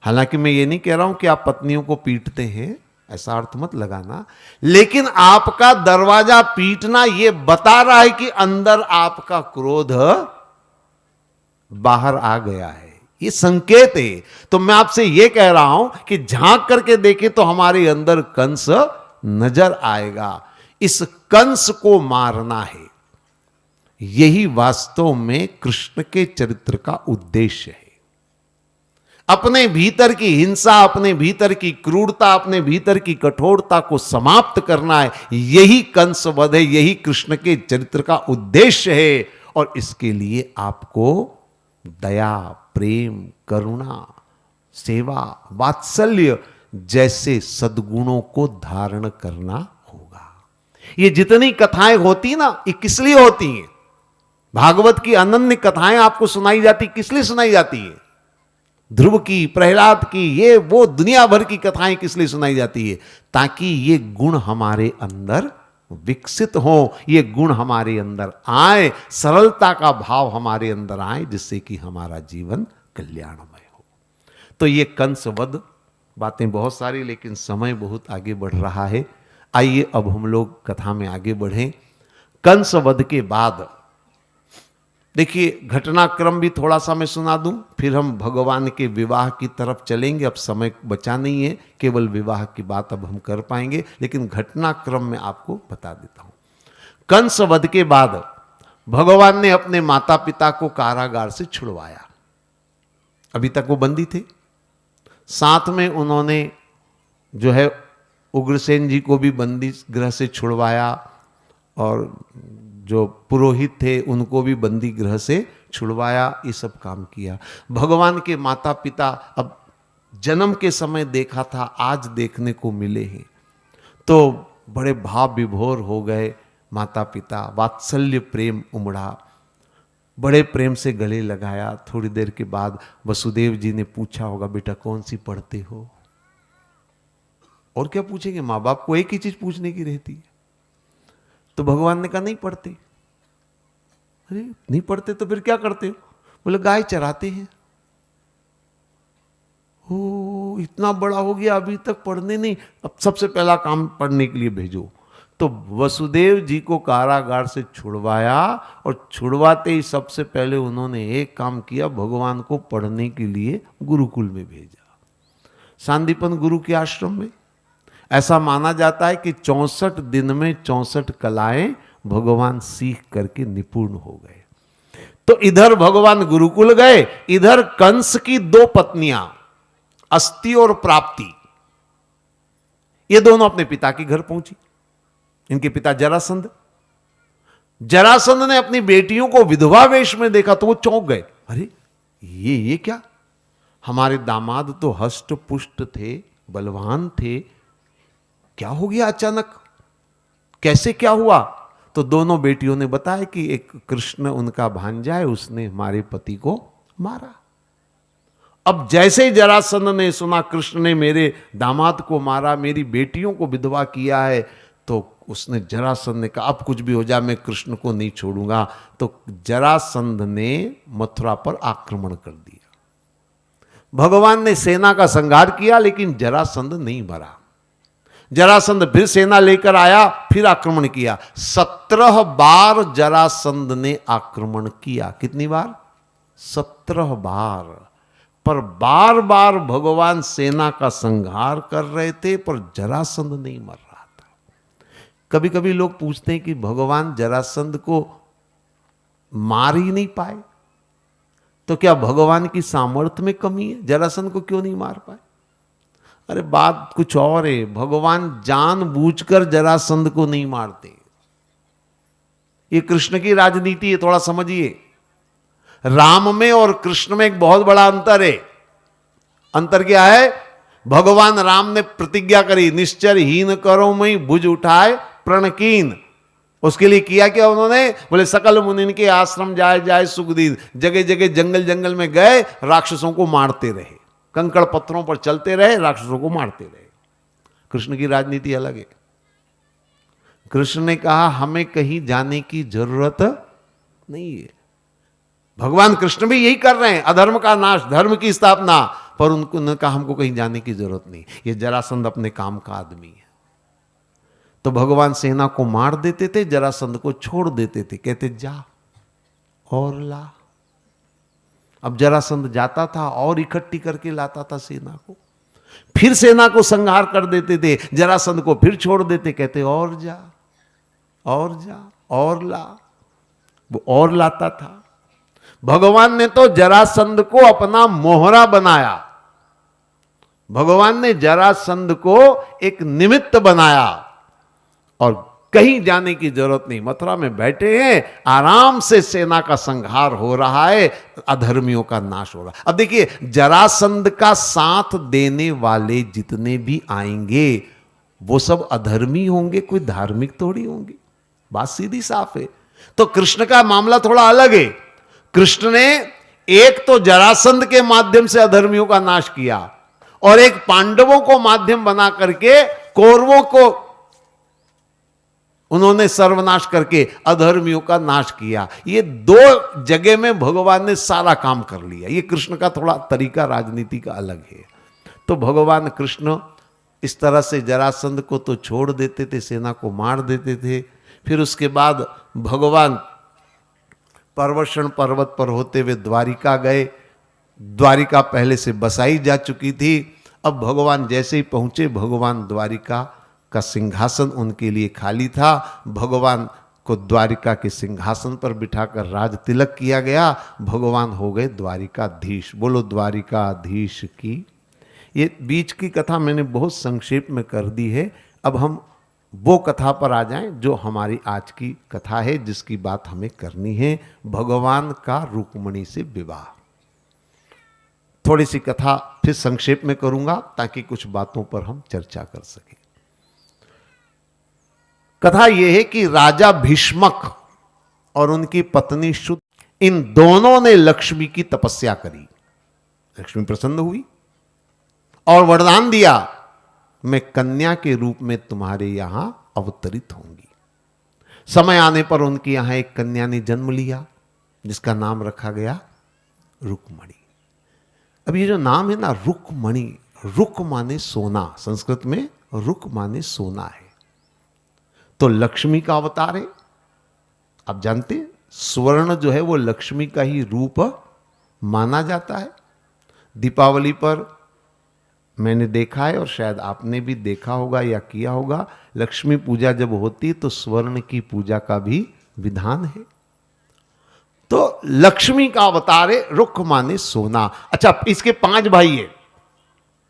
हालांकि मैं ये नहीं कह रहा हूं कि आप पत्नियों को पीटते हैं, ऐसा अर्थ मत लगाना, लेकिन आपका दरवाजा पीटना यह बता रहा है कि अंदर आपका क्रोध बाहर आ गया है, ये संकेत है। तो मैं आपसे यह कह रहा हूं कि झांक करके देखें तो हमारे अंदर कंस नजर आएगा। इस कंस को मारना है, यही वास्तव में कृष्ण के चरित्र का उद्देश्य है। अपने भीतर की हिंसा, अपने भीतर की क्रूरता, अपने भीतर की कठोरता को समाप्त करना है, यही कंस वध है, यही कृष्ण के चरित्र का उद्देश्य है। और इसके लिए आपको दया, प्रेम, करुणा, सेवा, वात्सल्य जैसे सद्गुणों को धारण करना होगा। ये जितनी कथाएं होती ना, ये किस लिए होती हैं? भागवत की अनन्य कथाएं आपको सुनाई जाती, किस लिए सुनाई जाती है? ध्रुव की, प्रहलाद की, ये वो दुनिया भर की कथाएं किस लिए सुनाई जाती है? ताकि ये गुण हमारे अंदर विकसित हो, ये गुण हमारे अंदर आए, सरलता का भाव हमारे अंदर आए, जिससे कि हमारा जीवन कल्याणमय हो। तो ये कंस वध, बातें बहुत सारी, लेकिन समय बहुत आगे बढ़ रहा है। आइए अब हम लोग कथा में आगे बढ़ें। कंस वध के बाद देखिए, घटनाक्रम भी थोड़ा सा मैं सुना दूं, फिर हम भगवान के विवाह की तरफ चलेंगे। अब समय बचा नहीं है, केवल विवाह की बात अब हम कर पाएंगे, लेकिन घटनाक्रम में आपको बता देता हूं। कंस वध के बाद भगवान ने अपने माता पिता को कारागार से छुड़वाया। अभी तक वो बंदी थे। साथ में उन्होंने जो है उग्रसेन जी को भी बंदी गृह से छुड़वाया, और जो पुरोहित थे उनको भी बंदी गृह से छुड़वाया। ये सब काम किया। भगवान के माता पिता अब जन्म के समय देखा था, आज देखने को मिले हैं, तो बड़े भाव विभोर हो गए माता पिता। वात्सल्य प्रेम उमड़ा, बड़े प्रेम से गले लगाया। थोड़ी देर के बाद वसुदेव जी ने पूछा होगा, बेटा कौन सी पढ़ते हो? और क्या पूछेंगे, माँ बाप को एक ही चीज पूछने की रहती है। तो भगवान ने कहा नहीं पढ़ते। अरे नहीं पढ़ते तो फिर क्या करते हो? बोले गाय चराते हैं। ओ, इतना बड़ा हो गया अभी तक पढ़ने नहीं, अब सबसे पहला काम पढ़ने के लिए भेजो। तो वसुदेव जी को कारागार से छुड़वाया, और छुड़वाते ही सबसे पहले उन्होंने एक काम किया, भगवान को पढ़ने के लिए गुरुकुल में भेजा, सांदीपन गुरु के आश्रम में। ऐसा माना जाता है कि 64 दिन में 64 कलाएं भगवान सीख करके निपुण हो गए। तो इधर भगवान गुरुकुल गए, इधर कंस की 2 पत्नियां अस्ति और प्राप्ति, ये दोनों अपने पिता के घर पहुंची। इनके पिता जरासंध। जरासंध ने अपनी बेटियों को विधवा वेश में देखा तो वो चौंक गए। अरे ये क्या? हमारे दामाद तो हष्ट पुष्ट थे, बलवान थे, क्या हो गया अचानक? कैसे क्या हुआ? तो दोनों बेटियों ने बताया कि एक कृष्ण उनका भांजा है, उसने हमारे पति को मारा। अब जैसे ही जरासंध ने सुना कृष्ण ने मेरे दामाद को मारा, मेरी बेटियों को विधवा किया है, तो उसने जरासंध ने कहा अब कुछ भी हो जाए मैं कृष्ण को नहीं छोड़ूंगा। तो जरासंध ने मथुरा पर आक्रमण कर दिया। भगवान ने सेना का संहार किया, लेकिन जरासंध नहीं मरा। जरासंध फिर सेना लेकर आया, फिर आक्रमण किया। 17 बार जरासंध ने आक्रमण किया। कितनी बार? 17 बार। पर बार बार भगवान सेना का संहार कर रहे थे, पर जरासंध नहीं मर रहा था। कभी कभी लोग पूछते हैं कि भगवान जरासंध को मार ही नहीं पाए, तो क्या भगवान की सामर्थ्य में कमी है? जरासंध को क्यों नहीं मार पाए? अरे बात कुछ और है। भगवान जानबूझकर जरासंध को नहीं मारते। ये कृष्ण की राजनीति है, थोड़ा समझिए। राम में और कृष्ण में एक बहुत बड़ा अंतर है। अंतर क्या है? भगवान राम ने प्रतिज्ञा करी, निश्चर हीन करो मई भुज उठाए प्रणकीन। उसके लिए किया क्या उन्होंने? बोले सकल मुनिन के आश्रम जाए जाए सुखदीन। जगह जगह जंगल जंगल में गए, राक्षसों को मारते रहे, कंकड़ पत्थरों पर चलते रहे, राक्षसों को मारते रहे। कृष्ण की राजनीति अलग है। कृष्ण ने कहा हमें कहीं जाने की जरूरत नहीं है। भगवान कृष्ण भी यही कर रहे हैं, अधर्म का नाश, धर्म की स्थापना, पर उनको ने कहा हमको कहीं जाने की जरूरत नहीं। ये जरासंध अपने काम का आदमी है। तो भगवान सेना को मार देते थे, जरासंध को छोड़ देते थे, कहते जा और ला। अब जरासंध जाता था और इकट्ठी करके लाता था सेना को, फिर सेना को संहार कर देते थे, जरासंध को फिर छोड़ देते, कहते और जा और जा और ला। वो और लाता था। भगवान ने तो जरासंध को अपना मोहरा बनाया। भगवान ने जरासंध को एक निमित्त बनाया और कहीं जाने की जरूरत नहीं। मथुरा में बैठे हैं, आराम से सेना का संहार हो रहा है, अधर्मियों का नाश हो रहा है। अब देखिए, जरासंध का साथ देने वाले जितने भी आएंगे वो सब अधर्मी होंगे, कोई धार्मिक थोड़ी होंगे। बात सीधी साफ है। तो कृष्ण का मामला थोड़ा अलग है। कृष्ण ने एक तो जरासंध के माध्यम से अधर्मियों का नाश किया और एक पांडवों को माध्यम बना करके कौरवों को उन्होंने सर्वनाश करके अधर्मियों का नाश किया। ये दो जगह में भगवान ने सारा काम कर लिया। ये कृष्ण का थोड़ा तरीका राजनीति का अलग है। तो भगवान कृष्ण इस तरह से जरासंध को तो छोड़ देते थे, सेना को मार देते थे। फिर उसके बाद भगवान पर्वतन पर्वत पर होते हुए द्वारिका गए। द्वारिका पहले से बसाई जा चुकी थी। अब भगवान जैसे ही पहुंचे, भगवान द्वारिका का सिंहासन उनके लिए खाली था। भगवान को द्वारिका के सिंहासन पर बिठाकर राज तिलक किया गया। भगवान हो गए द्वारिकाधीश। बोलो द्वारिकाधीश की। ये बीच की कथा मैंने बहुत संक्षेप में कर दी है। अब हम वो कथा पर आ जाएं जो हमारी आज की कथा है, जिसकी बात हमें करनी है, भगवान का रुक्मिणी से विवाह। थोड़ी सी कथा फिर संक्षेप में करूंगा ताकि कुछ बातों पर हम चर्चा कर सकें। कथा यह है कि राजा भीष्मक और उनकी पत्नी शुद्ध, इन दोनों ने लक्ष्मी की तपस्या करी। लक्ष्मी प्रसन्न हुई और वरदान दिया, मैं कन्या के रूप में तुम्हारे यहां अवतरित होंगी। समय आने पर उनके यहां एक कन्या ने जन्म लिया, जिसका नाम रखा गया रुक्मिणी। अब ये जो नाम है ना रुक्मिणी, रुक माने सोना, संस्कृत में रुक माने सोना है। तो लक्ष्मी का अवतार है। आप जानते हैं स्वर्ण जो है वो लक्ष्मी का ही रूप माना जाता है। दीपावली पर मैंने देखा है और शायद आपने भी देखा होगा या किया होगा, लक्ष्मी पूजा जब होती तो स्वर्ण की पूजा का भी विधान है। तो लक्ष्मी का अवतार है, रुक माने सोना। अच्छा, इसके 5 भाई है,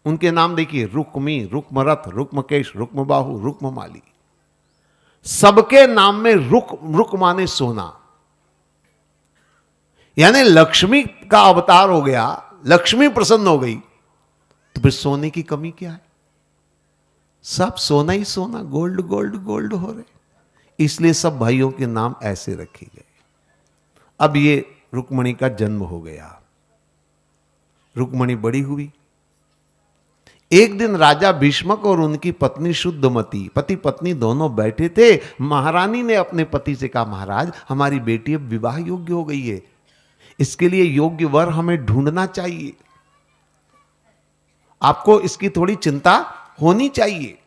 उनके नाम देखिए, रुक्मी, रुक्मरथ, रुक्मकेश, रुक्मबाहु, रुक्ममाली। सबके नाम में रुक, रुक माने सोना। यानी लक्ष्मी का अवतार हो गया, लक्ष्मी प्रसन्न हो गई, तो फिर सोने की कमी क्या है? सब सोना ही सोना, गोल्ड गोल्ड गोल्ड हो रहे, इसलिए सब भाइयों के नाम ऐसे रखे गए। अब ये रुक्मिणी का जन्म हो गया। रुक्मणी बड़ी हुई। एक दिन राजा भीष्मक और उनकी पत्नी शुद्धमती, पति पत्नी दोनों बैठे थे। महारानी ने अपने पति से कहा, महाराज हमारी बेटी अब विवाह योग्य हो गई है, इसके लिए योग्य वर हमें ढूंढना चाहिए। आपको इसकी थोड़ी चिंता होनी चाहिए,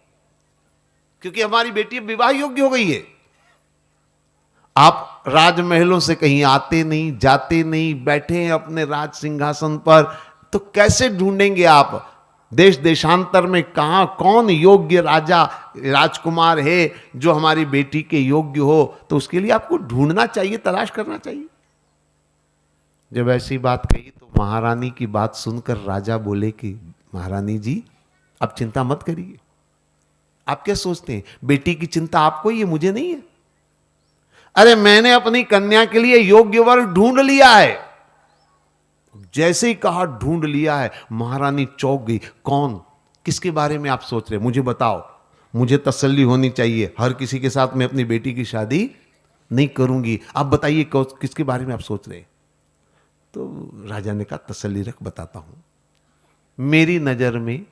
क्योंकि हमारी बेटी अब विवाह योग्य हो गई है। आप राजमहलों से कहीं आते नहीं, जाते नहीं, बैठे हैं अपने राज सिंहासन पर, तो कैसे ढूंढेंगे आप देश देशांतर में कहां कौन योग्य राजा राजकुमार है जो हमारी बेटी के योग्य हो? तो उसके लिए आपको ढूंढना चाहिए, तलाश करना चाहिए। जब ऐसी बात कही तो महारानी की बात सुनकर राजा बोले कि महारानी जी आप चिंता मत करिए। आप क्या सोचते हैं बेटी की चिंता आपको ही है, मुझे नहीं है? अरे मैंने अपनी कन्या के लिए योग्य वर ढूंढ लिया है। जैसे ही कहा ढूंढ लिया है, महारानी चौंक गई। कौन, किसके बारे में आप सोच रहे, मुझे बताओ, मुझे तसल्ली होनी चाहिए। हर किसी के साथ मैं अपनी बेटी की शादी नहीं करूंगी, आप बताइए किसके बारे में आप सोच रहे? तो राजा ने कहा तसल्ली रख, बताता हूं। मेरी नजर में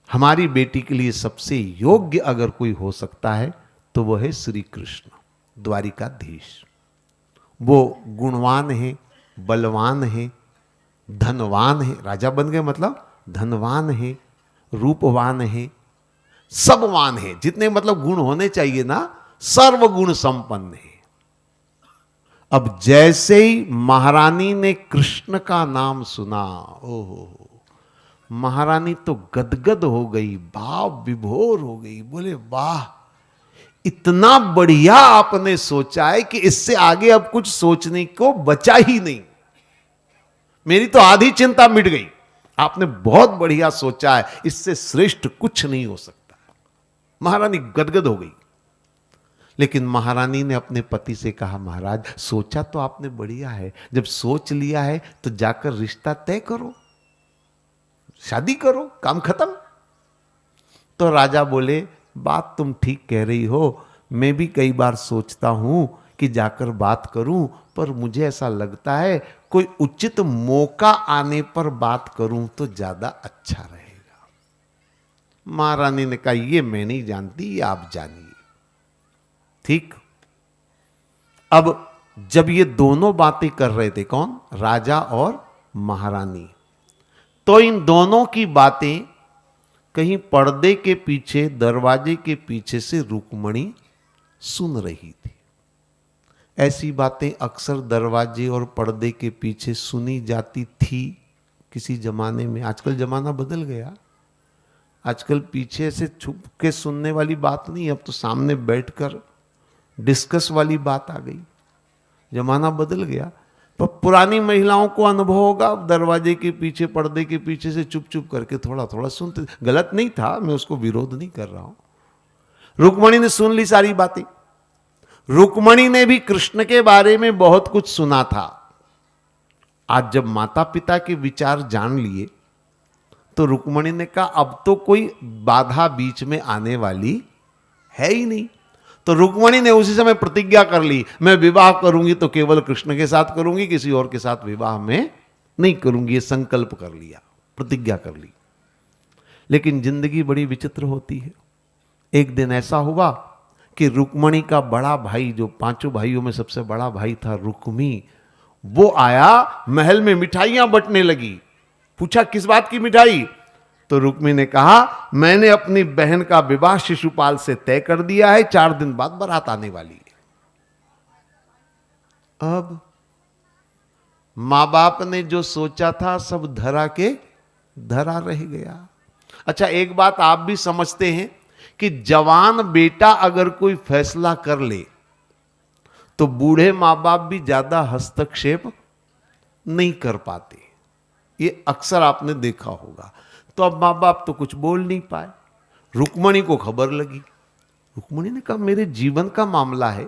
हमारी बेटी के लिए सबसे योग्य अगर कोई हो सकता है तो वह है श्री कृष्ण द्वारिकाधीश। वो गुणवान है, बलवान है, धनवान है। राजा बन गए मतलब धनवान है, रूपवान है, सबवान है। जितने मतलब गुण होने चाहिए ना, सर्वगुण संपन्न है। अब जैसे ही महारानी ने कृष्ण का नाम सुना, ओहो, महारानी तो गदगद हो गई, भाव विभोर हो गई। बोले वाह, इतना बढ़िया आपने सोचा है कि इससे आगे अब कुछ सोचने को बचा ही नहीं। मेरी तो आधी चिंता मिट गई। आपने बहुत बढ़िया सोचा है, इससे श्रेष्ठ कुछ नहीं हो सकता। महारानी गदगद हो गई। लेकिन महारानी ने अपने पति से कहा, महाराज सोचा तो आपने बढ़िया है, जब सोच लिया है तो जाकर रिश्ता तय करो, शादी करो, काम खत्म। तो राजा बोले, बात तुम ठीक कह रही हो, मैं भी कई बार सोचता हूं कि जाकर बात करूं, पर मुझे ऐसा लगता है कोई उचित मौका आने पर बात करूं तो ज्यादा अच्छा रहेगा। महारानी ने कहा, ये मैं नहीं जानती, ये आप जानिए। ठीक। अब जब ये दोनों बातें कर रहे थे, कौन, राजा और महारानी, तो इन दोनों की बातें कहीं पर्दे के पीछे, दरवाजे के पीछे से रुक्मणी सुन रही थी। ऐसी बातें अक्सर दरवाजे और पर्दे के पीछे सुनी जाती थी किसी जमाने में। आजकल जमाना बदल गया, आजकल पीछे से छुप के सुनने वाली बात नहीं, अब तो सामने बैठकर डिस्कस वाली बात आ गई। जमाना बदल गया। पर पुरानी महिलाओं को अनुभव होगा, दरवाजे के पीछे, पर्दे के पीछे से चुप चुप करके थोड़ा थोड़ा सुनते। गलत नहीं था, मैं उसको विरोध नहीं कर रहा हूं। रुक्मणी ने सुन ली सारी बातें। रुक्मणी ने भी कृष्ण के बारे में बहुत कुछ सुना था। आज जब माता पिता के विचार जान लिए तो रुक्मणी ने कहा, अब तो कोई बाधा बीच में आने वाली है ही नहीं। तो रुक्मणी ने उसी समय प्रतिज्ञा कर ली, मैं विवाह करूंगी तो केवल कृष्ण के साथ करूंगी, किसी और के साथ विवाह में नहीं करूंगी। ये संकल्प कर लिया, प्रतिज्ञा कर ली। लेकिन जिंदगी बड़ी विचित्र होती है। एक दिन ऐसा हुआ कि रुक्मणी का बड़ा भाई, जो पांचों भाइयों में सबसे बड़ा भाई था रुक्मी, वो आया, महल में मिठाइयां बंटने लगी। पूछा किस बात की मिठाई? तो रुक्मी ने कहा, मैंने अपनी बहन का विवाह शिशुपाल से तय कर दिया है, 4 दिन बाद बारात आने वाली है। अब मां बाप ने जो सोचा था सब धरा के धरा रह गया। अच्छा, एक बात आप भी समझते हैं कि जवान बेटा अगर कोई फैसला कर ले तो बूढ़े मां बाप भी ज्यादा हस्तक्षेप नहीं कर पाते। ये अक्सर आपने देखा होगा। तो अब मां बाप तो कुछ बोल नहीं पाए। रुक्मणी को खबर लगी। रुक्मणी ने कहा, मेरे जीवन का मामला है,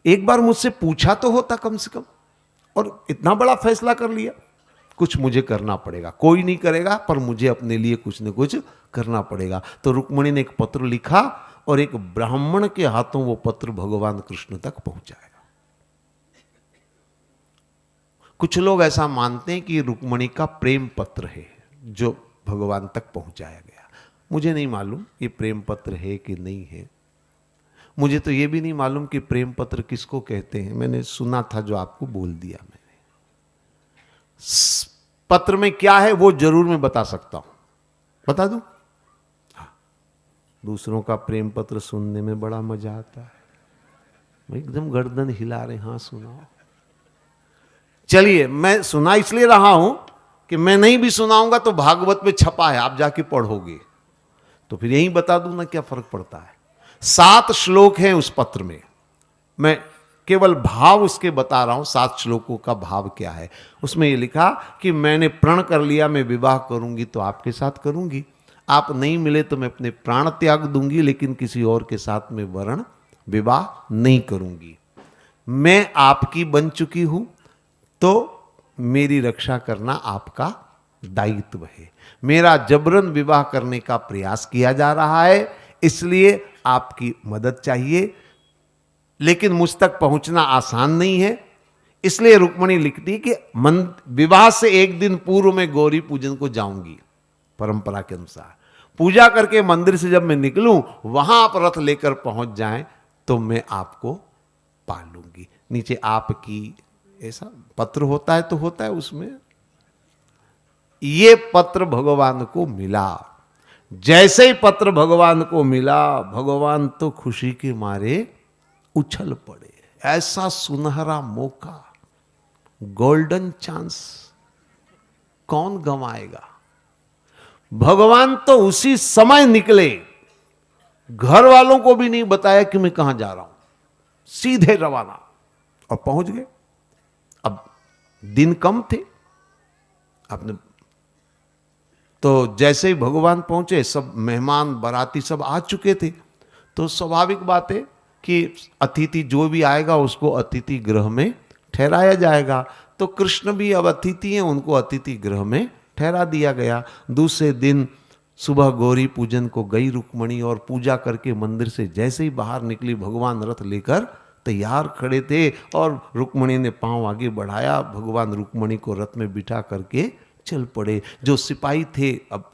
एक बार मुझसे पूछा तो होता कम से कम, और इतना बड़ा फैसला कर लिया। कुछ मुझे करना पड़ेगा, कोई नहीं करेगा, पर मुझे अपने लिए कुछ न कुछ करना पड़ेगा। तो रुक्मणी ने एक पत्र लिखा और एक ब्राह्मण के हाथों वो पत्र भगवान कृष्ण तक पहुंचाया। कुछ लोग ऐसा मानते हैं कि रुक्मणी का प्रेम पत्र है जो भगवान तक पहुंचाया गया। मुझे नहीं मालूम ये प्रेम पत्र है कि नहीं है। मुझे तो ये भी नहीं मालूम कि प्रेम पत्र किसको कहते हैं। मैंने सुना था जो आपको बोल दिया मैंने। पत्र में क्या है वो जरूर मैं बता सकता हूं। बता दूं? हाँ। दूसरों का प्रेम पत्र सुनने में बड़ा मजा आता है। एकदम गर्दन हिला रहे, हाँ सुनाओ। चलिए, मैं सुना इसलिए रहा हूं कि मैं नहीं भी सुनाऊंगा तो भागवत में छपा है, आप जाके पढ़ोगे तो फिर यही बता दूं ना, क्या फर्क पड़ता है। 7 श्लोक हैं उस पत्र में। मैं केवल भाव उसके बता रहा हूं, 7 श्लोकों का भाव क्या है। उसमें ये लिखा कि मैंने प्रण कर लिया, मैं विवाह करूंगी तो आपके साथ करूंगी, आप नहीं मिले तो मैं अपने प्राण त्याग दूंगी, लेकिन किसी और के साथ में वर्ण विवाह नहीं करूंगी। मैं आपकी बन चुकी हूं तो मेरी रक्षा करना आपका दायित्व है। मेरा जबरन विवाह करने का प्रयास किया जा रहा है, इसलिए आपकी मदद चाहिए, लेकिन मुझ तक पहुंचना आसान नहीं है। इसलिए रुक्मणी लिखती कि विवाह से एक दिन पूर्व में गौरी पूजन को जाऊंगी। परंपरा के अनुसार पूजा करके मंदिर से जब मैं निकलूं, वहां आप रथ लेकर पहुंच जाएं तो मैं आपको पा लूंगी। नीचे आपकी ऐसा पत्र होता है तो होता है उसमें। ये पत्र भगवान को मिला। जैसे ही पत्र भगवान को मिला, भगवान तो खुशी के मारे उछल पड़े। ऐसा सुनहरा मौका, गोल्डन चांस कौन गंवाएगा। भगवान तो उसी समय निकले, घर वालों को भी नहीं बताया कि मैं कहां जा रहा हूं, सीधे रवाना और पहुंच गए। अब दिन कम थे, आपने तो जैसे ही भगवान पहुंचे, सब मेहमान बाराती सब आ चुके थे। तो स्वाभाविक बात है कि अतिथि जो भी आएगा उसको अतिथि गृह में ठहराया जाएगा। तो कृष्ण भी अब अतिथि हैं, उनको अतिथि गृह में ठहरा दिया गया। दूसरे दिन सुबह गौरी पूजन को गई रुक्मणी, और पूजा करके मंदिर से जैसे ही बाहर निकली, भगवान रथ लेकर तैयार खड़े थे और रुक्मणी ने पांव आगे बढ़ाया। भगवान रुक्मणी को रथ में बिठा करके चल पड़े। जो सिपाही थे, अब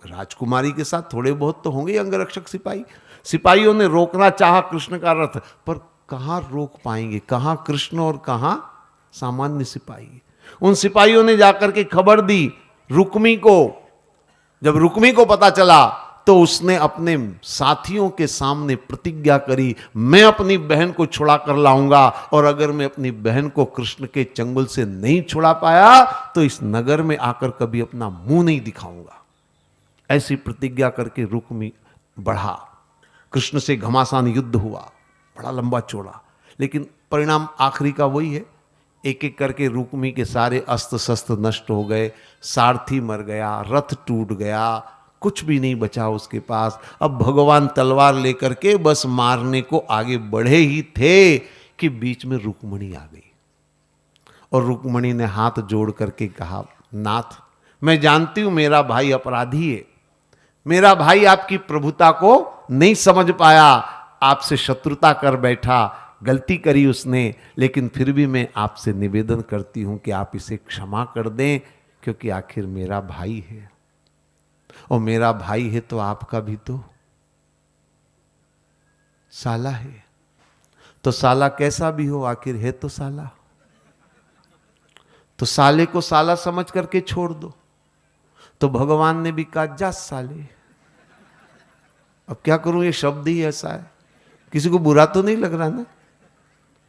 राजकुमारी के साथ थोड़े बहुत तो होंगे अंगरक्षक सिपाही, सिपाहियों ने रोकना चाहा कृष्ण का रथ, पर कहां रोक पाएंगे, कहां कृष्ण और कहां सामान्य सिपाही। उन सिपाहियों ने जाकर के खबर दी रुक्मी को। जब रुक्मी को पता चला तो उसने अपने साथियों के सामने प्रतिज्ञा करी, मैं अपनी बहन को छुड़ा कर लाऊंगा, और अगर मैं अपनी बहन को कृष्ण के चंगुल से नहीं छुड़ा पाया तो इस नगर में आकर कभी अपना मुंह नहीं दिखाऊंगा। ऐसी प्रतिज्ञा करके रुक्मी बढ़ा। कृष्ण से घमासान युद्ध हुआ, बड़ा लंबा चौड़ा, लेकिन परिणाम आखिरी का वही है। एक एक करके रुक्मी के सारे अस्त्र शस्त्र नष्ट हो गए, सारथी मर गया, रथ टूट गया, कुछ भी नहीं बचा उसके पास। अब भगवान तलवार लेकर के बस मारने को आगे बढ़े ही थे कि बीच में रुक्मणी आ गई। और रुक्मणी ने हाथ जोड़ करके कहा, नाथ, मैं जानती हूं मेरा भाई अपराधी है, मेरा भाई आपकी प्रभुता को नहीं समझ पाया, आपसे शत्रुता कर बैठा, गलती करी उसने, लेकिन फिर भी मैं आपसे निवेदन करती हूं कि आप इसे क्षमा कर दें, क्योंकि आखिर मेरा भाई है, और मेरा भाई है तो आपका भी तो साला है। तो साला कैसा भी हो, आखिर है तो साला, तो साले को साला समझ करके छोड़ दो। तो भगवान ने भी कहा, जा साले। अब क्या करूं, ये शब्द ही ऐसा है, किसी को बुरा तो नहीं लग रहा ना।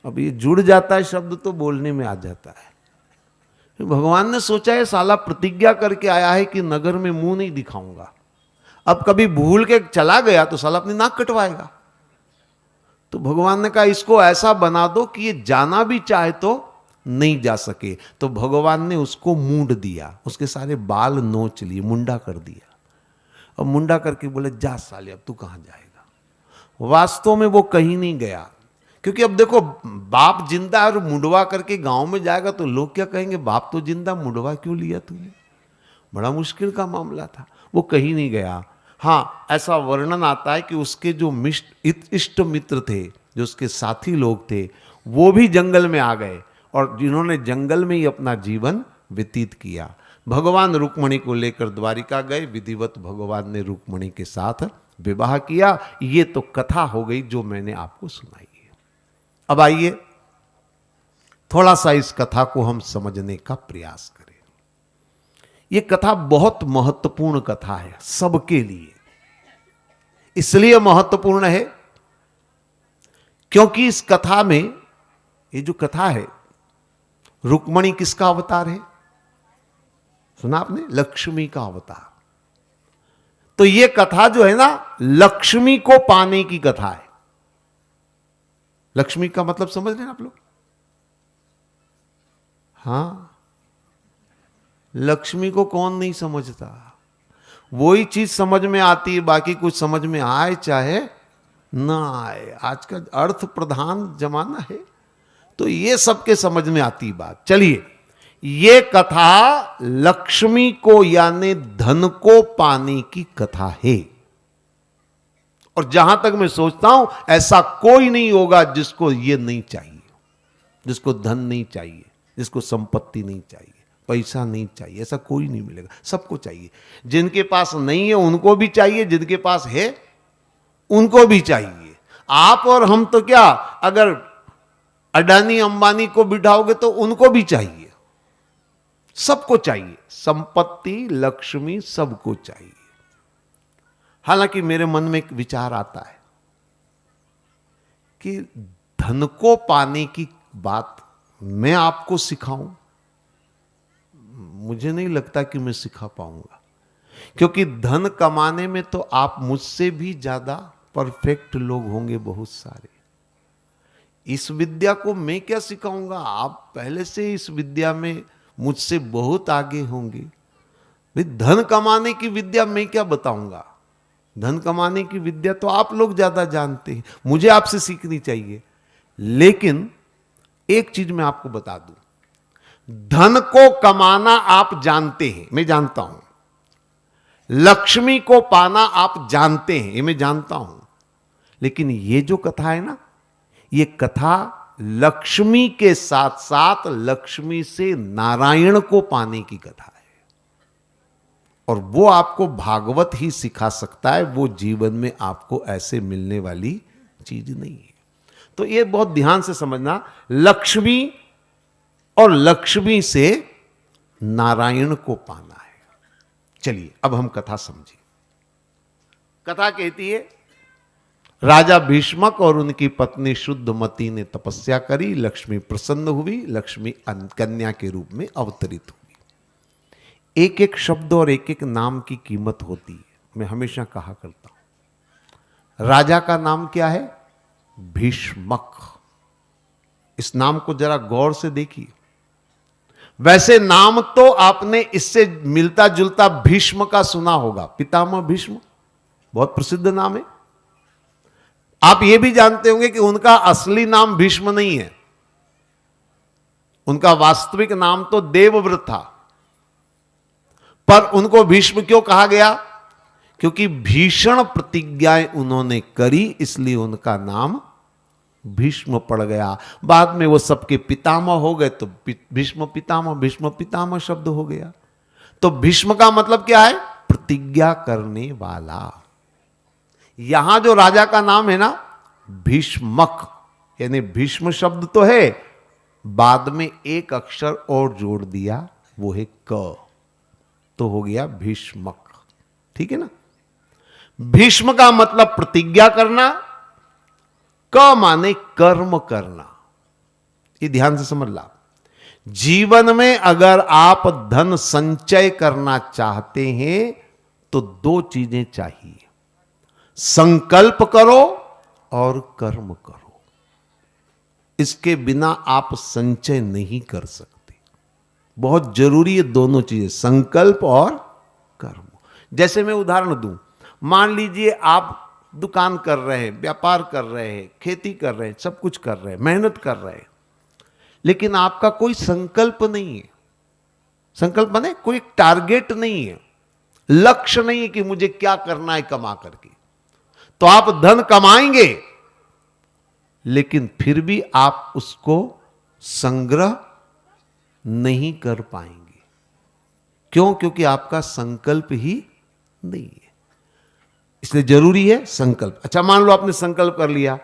अब ये जुड़ जाता है शब्द तो बोलने में आ जाता है। भगवान ने सोचा है साला प्रतिज्ञा करके आया है कि नगर में मुंह नहीं दिखाऊंगा, अब कभी भूल के चला गया तो साला अपनी नाक कटवाएगा। तो भगवान ने कहा इसको ऐसा बना दो कि ये जाना भी चाहे तो नहीं जा सके। तो भगवान ने उसको मूंड दिया, उसके सारे बाल नोच लिए, मुंडा कर दिया। और मुंडा करके बोले, जा साले अब तू कहां जाएगा। वास्तव में वो कहीं नहीं गया, क्योंकि अब देखो बाप जिंदा और मुंडवा करके गांव में जाएगा तो लोग क्या कहेंगे, बाप तो जिंदा, मुंडवा क्यों लिया तूने। बड़ा मुश्किल का मामला था, वो कहीं नहीं गया। हाँ, ऐसा वर्णन आता है कि उसके जो इष्ट मित्र थे, जो उसके साथी लोग थे, वो भी जंगल में आ गए। और जिन्होंने जंगल में ही अपना जीवन व्यतीत किया। भगवान रुक्मणी को लेकर द्वारिका गए, विधिवत भगवान ने रुक्मणी के साथ विवाह किया। ये तो कथा हो गई जो मैंने आपको सुनाई है। अब आइए थोड़ा सा इस कथा को हम समझने का प्रयास करें। यह कथा बहुत महत्वपूर्ण कथा है सबके लिए। इसलिए महत्वपूर्ण है क्योंकि इस कथा में, ये जो कथा है, रुक्मणी किसका अवतार है? सुना आपने? लक्ष्मी का अवतार। तो यह कथा जो है ना, लक्ष्मी को पाने की कथा है। लक्ष्मी का मतलब समझ रहे हैं आप लोग? हां, लक्ष्मी को कौन नहीं समझता? वही चीज समझ में आती है, बाकी कुछ समझ में आए चाहे ना आए। आज का अर्थ प्रधान जमाना है, तो ये सबके समझ में आती बात। चलिए, ये कथा लक्ष्मी को यानी धन को पाने की कथा है। और जहां तक मैं सोचता हूं, ऐसा कोई नहीं होगा जिसको ये नहीं चाहिए, जिसको धन नहीं चाहिए, जिसको संपत्ति नहीं चाहिए, पैसा नहीं चाहिए। ऐसा कोई नहीं मिलेगा, सबको चाहिए। जिनके पास नहीं है उनको भी चाहिए, जिनके पास है उनको भी चाहिए। आप और हम तो क्या, अगर अडानी अंबानी को बिठाओगे तो उनको भी चाहिए, सबको चाहिए। संपत्ति, लक्ष्मी सबको चाहिए। हालांकि मेरे मन में एक विचार आता है कि धन को पाने की बात मैं आपको सिखाऊं, मुझे नहीं लगता कि मैं सिखा पाऊंगा, क्योंकि धन कमाने में तो आप मुझसे भी ज्यादा परफेक्ट लोग होंगे, बहुत सारे। इस विद्या को मैं क्या सिखाऊंगा? आप पहले से इस विद्या में मुझसे बहुत आगे होंगे। भाई, धन कमाने की विद्या मैं क्या बताऊंगा? धन कमाने की विद्या तो आप लोग ज्यादा जानते हैं, मुझे आपसे सीखनी चाहिए। लेकिन एक चीज मैं आपको बता दूं, धन को कमाना आप जानते हैं, मैं जानता हूं। लक्ष्मी को पाना आप जानते हैं, ये मैं जानता हूं। लेकिन ये जो कथा है ना, ये कथा लक्ष्मी के साथ साथ लक्ष्मी से नारायण को पाने की कथा है। और वो आपको भागवत ही सिखा सकता है, वो जीवन में आपको ऐसे मिलने वाली चीज नहीं है। तो ये बहुत ध्यान से समझना, लक्ष्मी और लक्ष्मी से नारायण को पाना है। चलिए अब हम कथा समझिए। कथा कहती है, राजा भीष्मक और उनकी पत्नी शुद्धमती ने तपस्या करी। लक्ष्मी प्रसन्न हुई, लक्ष्मी कन्या के रूप में अवतरित हुई। एक एक शब्द और एक एक नाम की कीमत होती है। मैं हमेशा कहा करता हूं, राजा का नाम क्या है? भीष्मक। इस नाम को जरा गौर से देखिए। वैसे नाम तो आपने इससे मिलता जुलता भीष्म का सुना होगा, पितामह भीष्म, बहुत प्रसिद्ध नाम है। आप यह भी जानते होंगे कि उनका असली नाम भीष्म नहीं है, उनका वास्तविक नाम तो देवव्रत था। पर उनको भीष्म क्यों कहा गया? क्योंकि भीषण प्रतिज्ञाएं उन्होंने करी, इसलिए उनका नाम भीष्म पड़ गया। बाद में वो सबके पितामह हो गए, तो भीष्म पितामह शब्द हो गया। तो भीष्म का मतलब क्या है? प्रतिज्ञा करने वाला। यहां जो राजा का नाम है ना, भीष्मक, यानी भीष्म शब्द तो है, बाद में एक अक्षर और जोड़ दिया, वो है क, तो हो गया भीष्मक। ठीक है ना? भीष्म का मतलब प्रतिज्ञा करना, क माने कर्म करना। ये ध्यान से समझ ला। जीवन में अगर आप धन संचय करना चाहते हैं तो दो चीजें चाहिए, संकल्प करो और कर्म करो। इसके बिना आप संचय नहीं कर सकते। बहुत जरूरी है दोनों चीजें, संकल्प और कर्म। जैसे मैं उदाहरण दूं, मान लीजिए आप दुकान कर रहे हैं, व्यापार कर रहे हैं, खेती कर रहे हैं, सब कुछ कर रहे हैं, मेहनत कर रहे हैं, लेकिन आपका कोई संकल्प नहीं है। संकल्प माने कोई टारगेट नहीं है, लक्ष्य नहीं है कि मुझे क्या करना है कमा करके। तो आप धन कमाएंगे, लेकिन फिर भी आप उसको संग्रह नहीं कर पाएंगे। क्यों? क्योंकि आपका संकल्प ही नहीं है। इसलिए जरूरी है संकल्प। अच्छा, मान लो आपने संकल्प कर लिया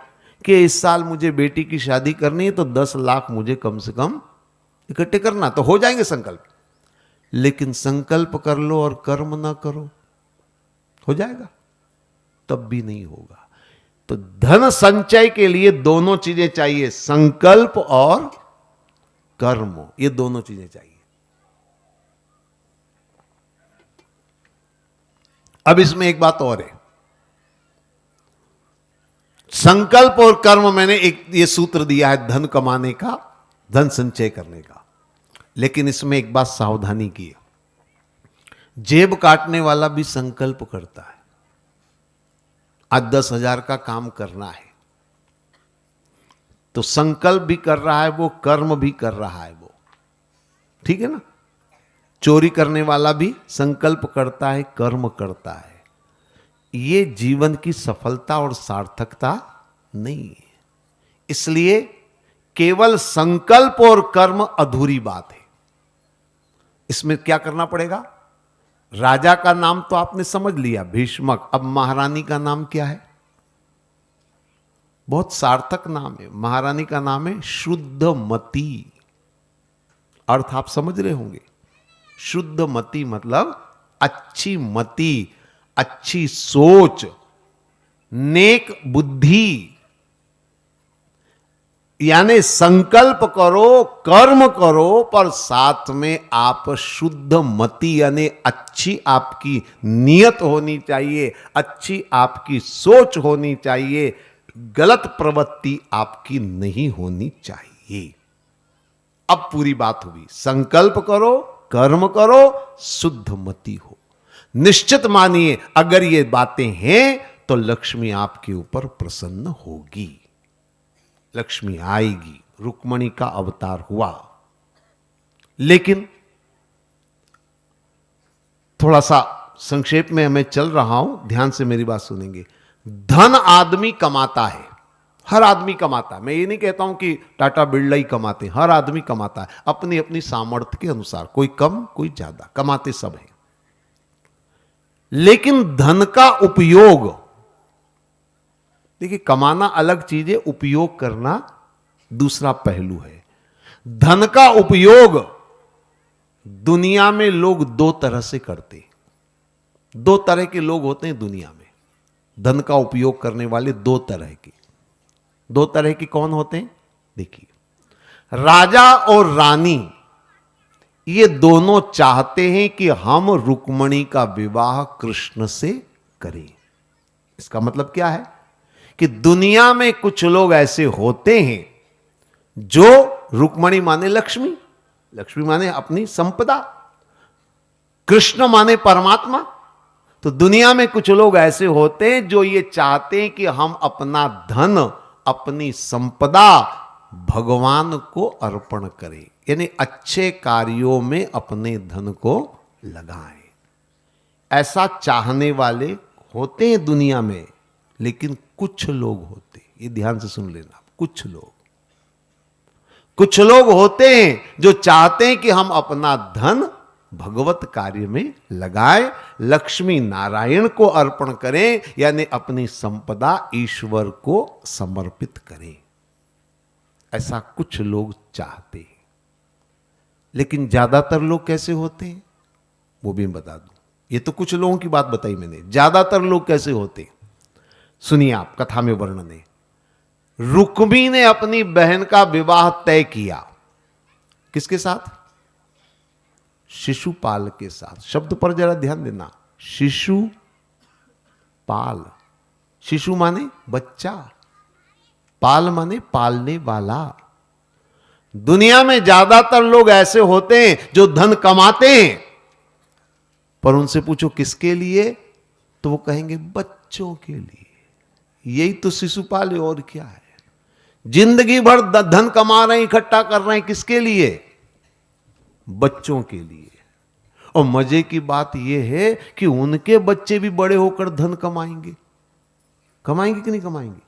कि इस साल मुझे बेटी की शादी करनी है, तो 10 लाख मुझे कम से कम इकट्ठे करना, तो हो जाएंगे संकल्प। लेकिन संकल्प कर लो और कर्म ना करो, हो जाएगा? तब भी नहीं होगा। तो धन संचय के लिए दोनों चीजें चाहिए, संकल्प और कर्म, ये दोनों चीजें चाहिए। अब इसमें एक बात और है, संकल्प और कर्म, मैंने एक ये सूत्र दिया है धन कमाने का, धन संचय करने का। लेकिन इसमें एक बात सावधानी की है, जेब काटने वाला भी संकल्प करता है, आज 10,000 का काम करना है, तो संकल्प भी कर रहा है वो, कर्म भी कर रहा है वो, ठीक है ना? चोरी करने वाला भी संकल्प करता है, कर्म करता है। ये जीवन की सफलता और सार्थकता नहीं है। इसलिए केवल संकल्प और कर्म अधूरी बात है। इसमें क्या करना पड़ेगा? राजा का नाम तो आपने समझ लिया, भीष्मक। अब महारानी का नाम क्या है? बहुत सार्थक नाम है। महारानी का नाम है शुद्धमती। अर्थ आप समझ रहे होंगे। शुद्धमती मतलब अच्छी मति, अच्छी सोच, नेक बुद्धि। यानी संकल्प करो, कर्म करो, पर साथ में आप शुद्ध मति यानी अच्छी आपकी नियत होनी चाहिए, अच्छी आपकी सोच होनी चाहिए, गलत प्रवृत्ति आपकी नहीं होनी चाहिए। अब पूरी बात हुई, संकल्प करो, कर्म करो, शुद्ध मति हो। निश्चित मानिए अगर ये बातें हैं तो लक्ष्मी आपके ऊपर प्रसन्न होगी, लक्ष्मी आएगी। रुक्मणी का अवतार हुआ। लेकिन थोड़ा सा संक्षेप में मैं चल रहा हूं, ध्यान से मेरी बात सुनेंगे। धन आदमी कमाता है, हर आदमी कमाता है। मैं ये नहीं कहता हूं कि टाटा बिरला ही कमाते हैं, हर आदमी कमाता है अपनी अपनी सामर्थ्य के अनुसार, कोई कम कोई ज्यादा, कमाते सब हैं। लेकिन धन का उपयोग, देखिए कमाना अलग चीज है, उपयोग करना दूसरा पहलू है। धन का उपयोग दुनिया में लोग दो तरह से करते हैं। दो तरह के लोग होते हैं दुनिया में, धन का उपयोग करने वाले दो तरह के। दो तरह के कौन होते हैं? देखिए, राजा और रानी, ये दोनों चाहते हैं कि हम रुक्मणी का विवाह कृष्ण से करें। इसका मतलब क्या है कि दुनिया में कुछ लोग ऐसे होते हैं जो रुक्मणी माने लक्ष्मी, लक्ष्मी माने अपनी संपदा, कृष्ण माने परमात्मा। तो दुनिया में कुछ लोग ऐसे होते हैं जो ये चाहते हैं कि हम अपना धन, अपनी संपदा भगवान को अर्पण करें, यानी अच्छे कार्यों में अपने धन को लगाएं। ऐसा चाहने वाले होते हैं दुनिया में, लेकिन कुछ लोग होते हैं, ये ध्यान से सुन लेना, कुछ लोग होते हैं जो चाहते हैं कि हम अपना धन भगवत कार्य में लगाएं, लक्ष्मी नारायण को अर्पण करें, यानी अपनी संपदा ईश्वर को समर्पित करें। ऐसा कुछ लोग चाहते हैं। लेकिन ज्यादातर लोग कैसे होते हैं वो भी मैं बता दूं। ये तो कुछ लोगों की बात बताई मैंने, ज्यादातर लोग कैसे होते हैं सुनिए आप, कथा में वर्णन है। रुक्मी ने अपनी बहन का विवाह तय किया, किसके साथ? शिशुपाल के साथ। शब्द पर जरा ध्यान देना, शिशुपाल। शिशु माने बच्चा, पाल माने पालने वाला। दुनिया में ज्यादातर लोग ऐसे होते हैं जो धन कमाते हैं, पर उनसे पूछो किसके लिए, तो वो कहेंगे बच्चों के लिए। यही तो शिशुपाल है, और क्या है। जिंदगी भर धन कमा रहे हैं, इकट्ठा कर रहे हैं, किसके लिए? बच्चों के लिए। और मजे की बात यह है कि उनके बच्चे भी बड़े होकर धन कमाएंगे। कमाएंगे कि नहीं कमाएंगे?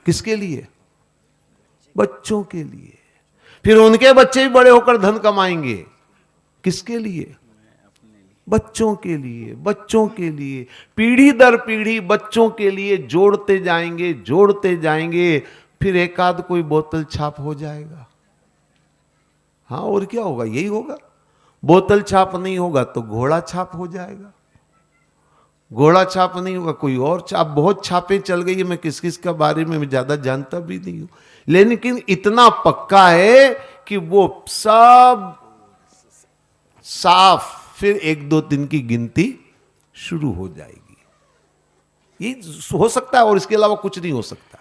किसके लिए? बच्चों के लिए। फिर उनके बच्चे भी बड़े होकर धन कमाएंगे। किसके लिए? बच्चों के लिए, बच्चों के लिए, पीढ़ी दर पीढ़ी बच्चों के लिए जोड़ते जाएंगे, जोड़ते जाएंगे। फिर एक आध कोई बोतल छाप हो जाएगा। हाँ, और क्या होगा? यही होगा। बोतल छाप नहीं होगा तो घोड़ा छाप हो जाएगा, घोड़ा छाप नहीं होगा कोई और छाप। बहुत छापें चल गई है, मैं किस किस के बारे में ज्यादा जानता भी नहीं हूं, लेकिन इतना पक्का है कि वो सब साफ फिर 1-2 दिन की गिनती शुरू हो जाएगी। ये हो सकता है और इसके अलावा कुछ नहीं हो सकता।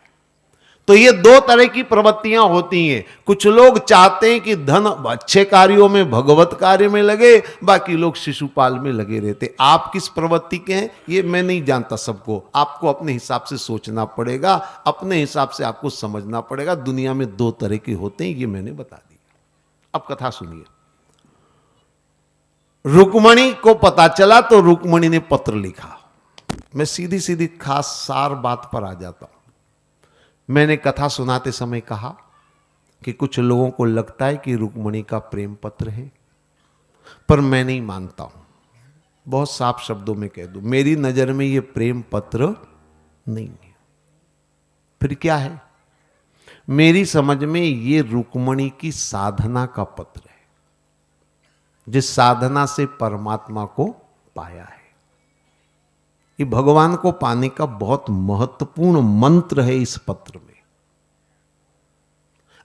तो ये 2 तरह की प्रवृत्तियां होती हैं। कुछ लोग चाहते हैं कि धन अच्छे कार्यों में, भगवत कार्य में लगे, बाकी लोग शिशुपाल में लगे रहते। आप किस प्रवृत्ति के हैं ये मैं नहीं जानता सबको, आपको अपने हिसाब से सोचना पड़ेगा, अपने हिसाब से आपको समझना पड़ेगा। दुनिया में 2 तरह के होते हैं, ये मैंने बता दिया। अब कथा सुनिए। रुक्मणी को पता चला तो रुक्मणी ने पत्र लिखा। मैं सीधी सीधी खास सार बात पर आ जाता हूं। मैंने कथा सुनाते समय कहा कि कुछ लोगों को लगता है कि रुक्मणी का प्रेम पत्र है, पर मैं नहीं मानता हूं। बहुत साफ शब्दों में कह दूं, मेरी नजर में यह प्रेम पत्र नहीं है। फिर क्या है? मेरी समझ में यह रुक्मणी की साधना का पत्र है, जिस साधना से परमात्मा को पाया है। ये भगवान को पाने का बहुत महत्वपूर्ण मंत्र है इस पत्र में।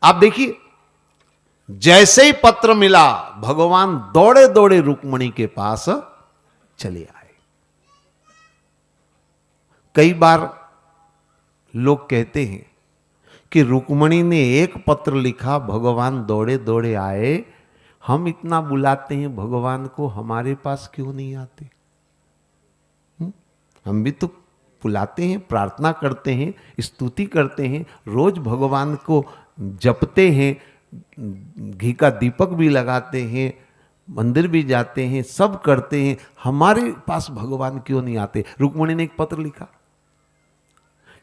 आप देखिए, जैसे ही पत्र मिला भगवान दौड़े दौड़े रुक्मणी के पास चले आए। कई बार लोग कहते हैं कि रुक्मणी ने एक पत्र लिखा, भगवान दौड़े दौड़े आए। हम इतना बुलाते हैं भगवान को, हमारे पास क्यों नहीं आते? हम भी तो बुलाते हैं, प्रार्थना करते हैं, स्तुति करते हैं, रोज भगवान को जपते हैं, घी का दीपक भी लगाते हैं, मंदिर भी जाते हैं, सब करते हैं, हमारे पास भगवान क्यों नहीं आते? रुक्मणी ने एक पत्र लिखा।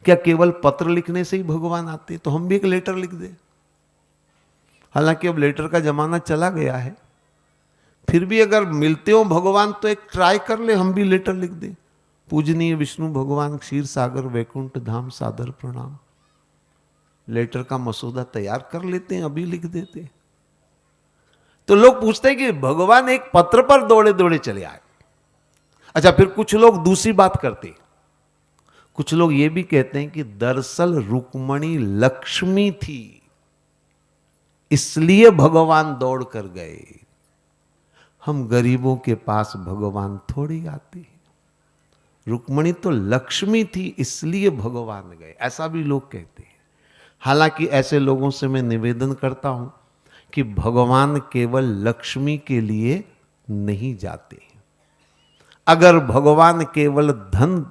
क्या केवल पत्र लिखने से ही भगवान आते? तो हम भी एक लेटर लिख दें। हालांकि अब लेटर का जमाना चला गया है, फिर भी अगर मिलते हो भगवान तो एक ट्राई कर ले, हम भी लेटर लिख दें। पूजनीय विष्णु भगवान, क्षीर सागर वैकुंठ धाम, सादर प्रणाम। लेटर का मसौदा तैयार कर लेते हैं, अभी लिख देते हैं। तो लोग पूछते हैं कि भगवान एक पत्र पर दौड़े दौड़े चले आए। अच्छा, फिर कुछ लोग दूसरी बात करते हैं। कुछ लोग ये भी कहते हैं कि दरअसल रुक्मणी लक्ष्मी थी, इसलिए भगवान दौड़ कर गए। हम गरीबों के पास भगवान थोड़ी आते हैं। रुक्मणी तो लक्ष्मी थी, इसलिए भगवान गए, ऐसा भी लोग कहते हैं। हालांकि ऐसे लोगों से मैं निवेदन करता हूं कि भगवान केवल लक्ष्मी के लिए नहीं जाते हैं। अगर भगवान केवल धन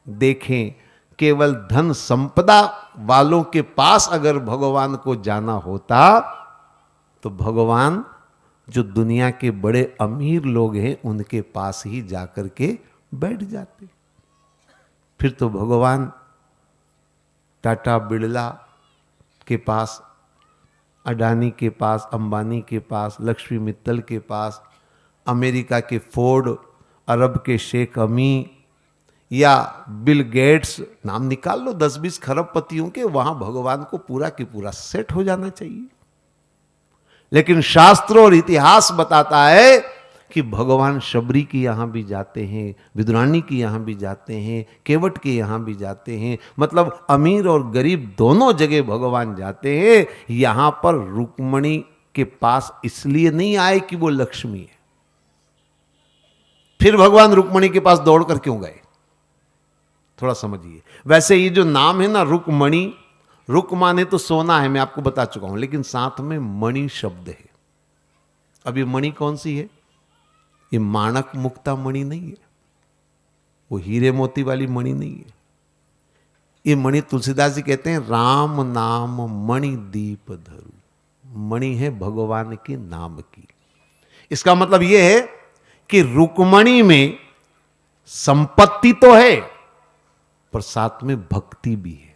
देखें, केवल धन संपदा वालों के पास अगर भगवान को जाना होता तो भगवान जो दुनिया के बड़े अमीर लोग हैं उनके पास ही जाकर के बैठ जाते। फिर तो भगवान टाटा बिड़ला के पास, अडानी के पास, अंबानी के पास, लक्ष्मी मित्तल के पास, अमेरिका के फोर्ड, अरब के शेख अमी या बिल गेट्स, नाम निकाल लो 10-20 खरबपतियों के, वहां भगवान को पूरा के पूरा सेट हो जाना चाहिए। लेकिन शास्त्र और इतिहास बताता है कि भगवान शबरी की यहां भी जाते हैं, विदुरानी की यहां भी जाते हैं, केवट के यहां भी जाते हैं। मतलब अमीर और गरीब दोनों जगह भगवान जाते हैं। यहां पर रुक्मणी के पास इसलिए नहीं आए कि वो लक्ष्मी है। फिर भगवान रुक्मणी के पास दौड़कर क्यों गए? थोड़ा समझिए। वैसे ये जो नाम है ना रुक्मणी, रुक माने तो सोना है, मैं आपको बता चुका हूं, लेकिन साथ में मणि शब्द है। अब ये मणि कौन सी है? ये माणक मुक्ता मणि नहीं है, वो हीरे मोती वाली मणि नहीं है। ये मणि तुलसीदास जी कहते हैं राम नाम मणि दीप धरु। मणि है भगवान के नाम की। इसका मतलब यह है कि रुक्मणी में संपत्ति तो है पर साथ में भक्ति भी है।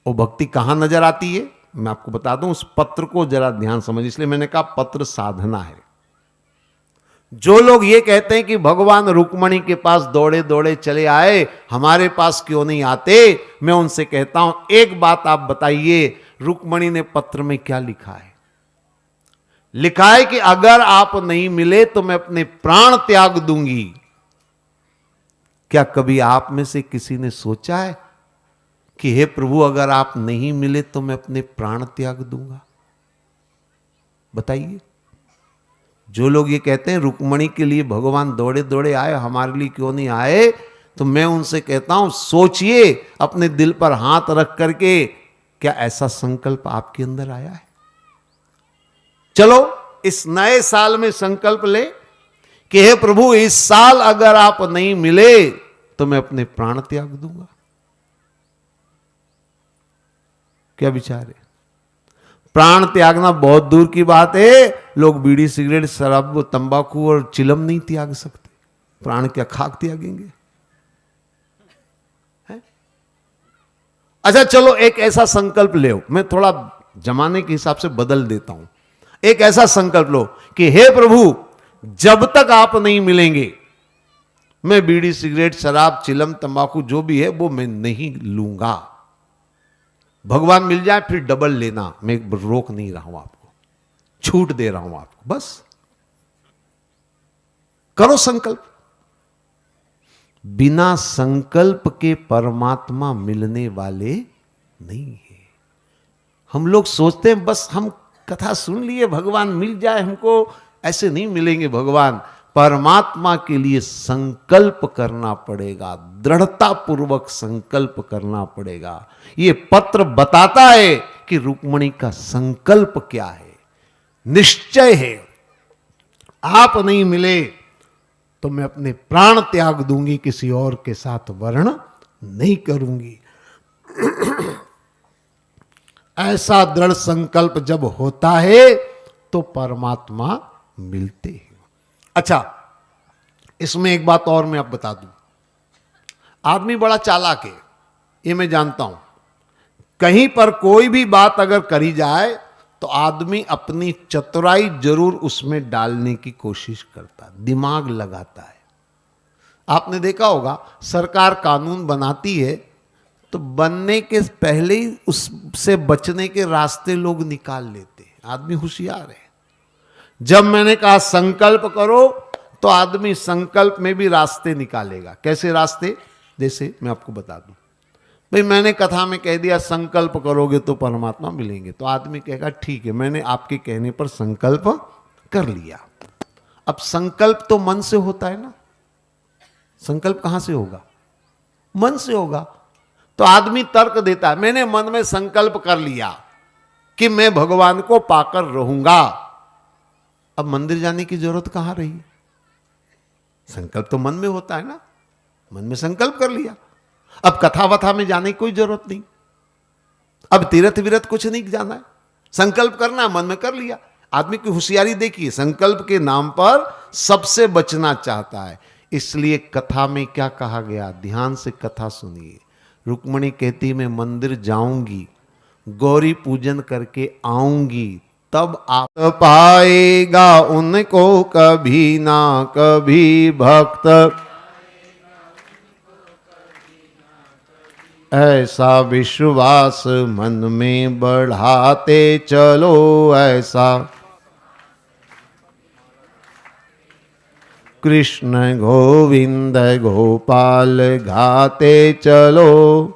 वो भक्ति कहां नजर आती है? मैं आपको बता दूं, उस पत्र को जरा ध्यान समझ, इसलिए मैंने कहा पत्र साधना है। जो लोग ये कहते हैं कि भगवान रुक्मणी के पास दौड़े दौड़े चले आए, हमारे पास क्यों नहीं आते, मैं उनसे कहता हूं एक बात आप बताइए, रुक्मणी ने पत्र में क्या लिखा है? लिखा है कि अगर आप नहीं मिले तो मैं अपने प्राण त्याग दूंगी। क्या कभी आप में से किसी ने सोचा है कि हे प्रभु अगर आप नहीं मिले तो मैं अपने प्राण त्याग दूंगा? बताइए। जो लोग ये कहते हैं रुक्मणी के लिए भगवान दौड़े दौड़े आए, हमारे लिए क्यों नहीं आए, तो मैं उनसे कहता हूं सोचिए अपने दिल पर हाथ रख करके, क्या ऐसा संकल्प आपके अंदर आया है? चलो इस नए साल में संकल्प ले कि हे प्रभु इस साल अगर आप नहीं मिले तो मैं अपने प्राण त्याग दूंगा। क्या विचार है? प्राण त्यागना बहुत दूर की बात है, लोग बीड़ी सिगरेट शराब तंबाकू और चिलम नहीं त्याग सकते, प्राण क्या खाक त्यागेंगे? है? अच्छा चलो एक ऐसा संकल्प ले, मैं थोड़ा जमाने के हिसाब से बदल देता हूं। एक ऐसा संकल्प लो कि हे प्रभु जब तक आप नहीं मिलेंगे मैं बीड़ी सिगरेट शराब चिलम तंबाकू जो भी है वो मैं नहीं लूंगा। भगवान मिल जाए फिर डबल लेना, मैं रोक नहीं रहा हूं आपको, छूट दे रहा हूं आपको, बस करो संकल्प। बिना संकल्प के परमात्मा मिलने वाले नहीं है। हम लोग सोचते हैं बस हम कथा सुन लिए भगवान मिल जाए हमको, ऐसे नहीं मिलेंगे भगवान। परमात्मा के लिए संकल्प करना पड़ेगा, दृढ़ता पूर्वक संकल्प करना पड़ेगा। यह पत्र बताता है कि रुक्मणी का संकल्प क्या है, निश्चय है। आप नहीं मिले तो मैं अपने प्राण त्याग दूंगी, किसी और के साथ वर्ण नहीं करूंगी। ऐसा दृढ़ संकल्प जब होता है तो परमात्मा मिलते हैं। अच्छा इसमें एक बात और मैं आप बता दूं, आदमी बड़ा चालाक है, ये मैं जानता हूं। कहीं पर कोई भी बात अगर करी जाए तो आदमी अपनी चतुराई जरूर उसमें डालने की कोशिश करता है, दिमाग लगाता है। आपने देखा होगा सरकार कानून बनाती है तो बनने के पहले ही उससे बचने के रास्ते लोग निकाल लेते हैं। आदमी होशियार है। जब मैंने कहा संकल्प करो तो आदमी संकल्प में भी रास्ते निकालेगा। कैसे रास्ते? जैसे मैं आपको बता दूं, भाई मैंने कथा में कह दिया संकल्प करोगे तो परमात्मा मिलेंगे, तो आदमी कहेगा ठीक है मैंने आपके कहने पर संकल्प कर लिया। अब संकल्प तो मन से होता है ना, संकल्प कहां से होगा? मन से होगा। तो आदमी तर्क देता है मैंने मन में संकल्प कर लिया कि मैं भगवान को पाकर रहूंगा, अब मंदिर जाने की जरूरत कहां रही? संकल्प तो मन में होता है ना, मन में संकल्प कर लिया, अब कथा वथा में जाने की कोई जरूरत नहीं, अब तीर्थ विरत कुछ नहीं जाना है, संकल्प करना है, मन में कर लिया। आदमी की होशियारी देखिए, संकल्प के नाम पर सबसे बचना चाहता है। इसलिए कथा में क्या कहा गया, ध्यान से कथा सुनिए। रुक्मणी कहती मैं मंदिर जाऊंगी, गौरी पूजन करके आऊंगी, तब आप पाएगा उनको कभी ना कभी भक्त। ऐसा विश्वास मन में बढ़ाते चलो, ऐसा कृष्ण गोविंद गोपाल गाते चलो।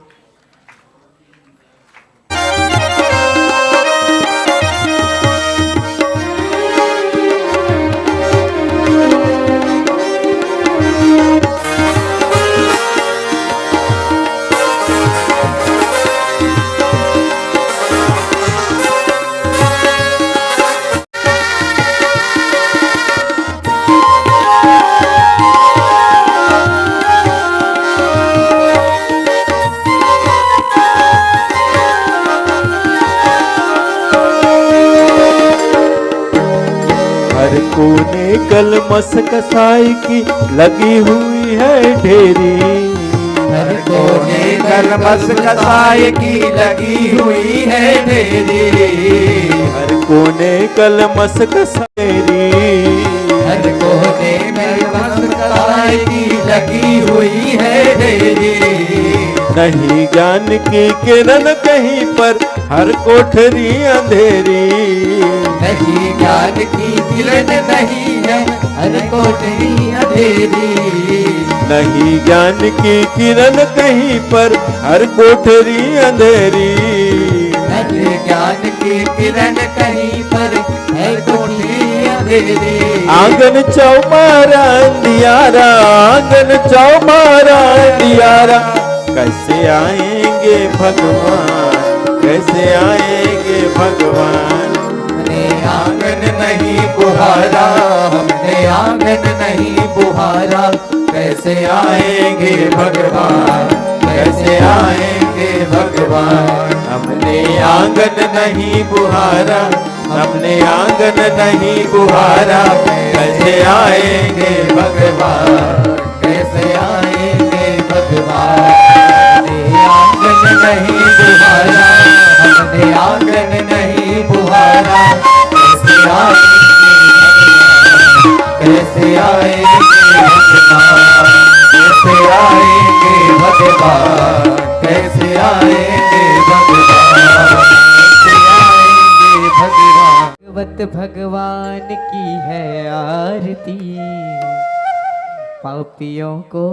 कोने कलमस कसाई की लगी हुई है ढेरी, हर कोने कलमस कसाय की लगी हुई है ढेरी, हर कोने कलमस कसायरी, हर कोने कलमस कसाय की लगी हुई है ढेरी। नहीं ज्ञान की किरण कहीं पर, हर कोठरी अंधेरी, नहीं ज्ञान की किरण नहीं है, हर कोठरी अंधेरी, नहीं ज्ञान की किरण कहीं पर, हर कोठरी अंधेरी, नहीं ज्ञान की किरण कहीं पर, है कोठरी अंधेरी। आंगन चौमारा अंधियारा, आंगन चौमारा अंधियारा, कैसे आएंगे भगवान, कैसे आएंगे भगवान। हमने आंगन नहीं बुहारा, हमने आंगन नहीं बुहारा, कैसे आएंगे भगवान, कैसे आएंगे भगवान। हमने आंगन नहीं बुहारा, हमने आंगन नहीं बुहारा, कैसे आएंगे भगवान, कैसे आएंगे भगवान। हमने आंगन नहीं बुहारा, हमने आंगन नहीं बुहारा, कैसे आएंगे भगवान, कैसे आएंगे भगवान, कैसे आएंगे भगवान, कैसे आएंगे भगवान, कैसे आएंगे भगवान। भगवत भगवान की है आरती, पापियों को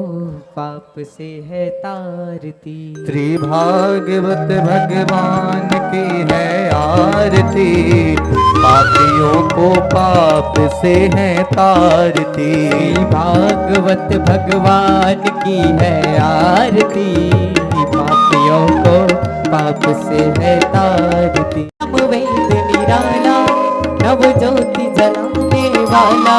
पाप से है तारती। श्री भागवत भगवान की है आरती, पापियों को पाप से है तारती। भागवत भगवान की है आरती, पापियों को पाप से है तारती। वेद निराला, नव ज्योति जलाने वाला,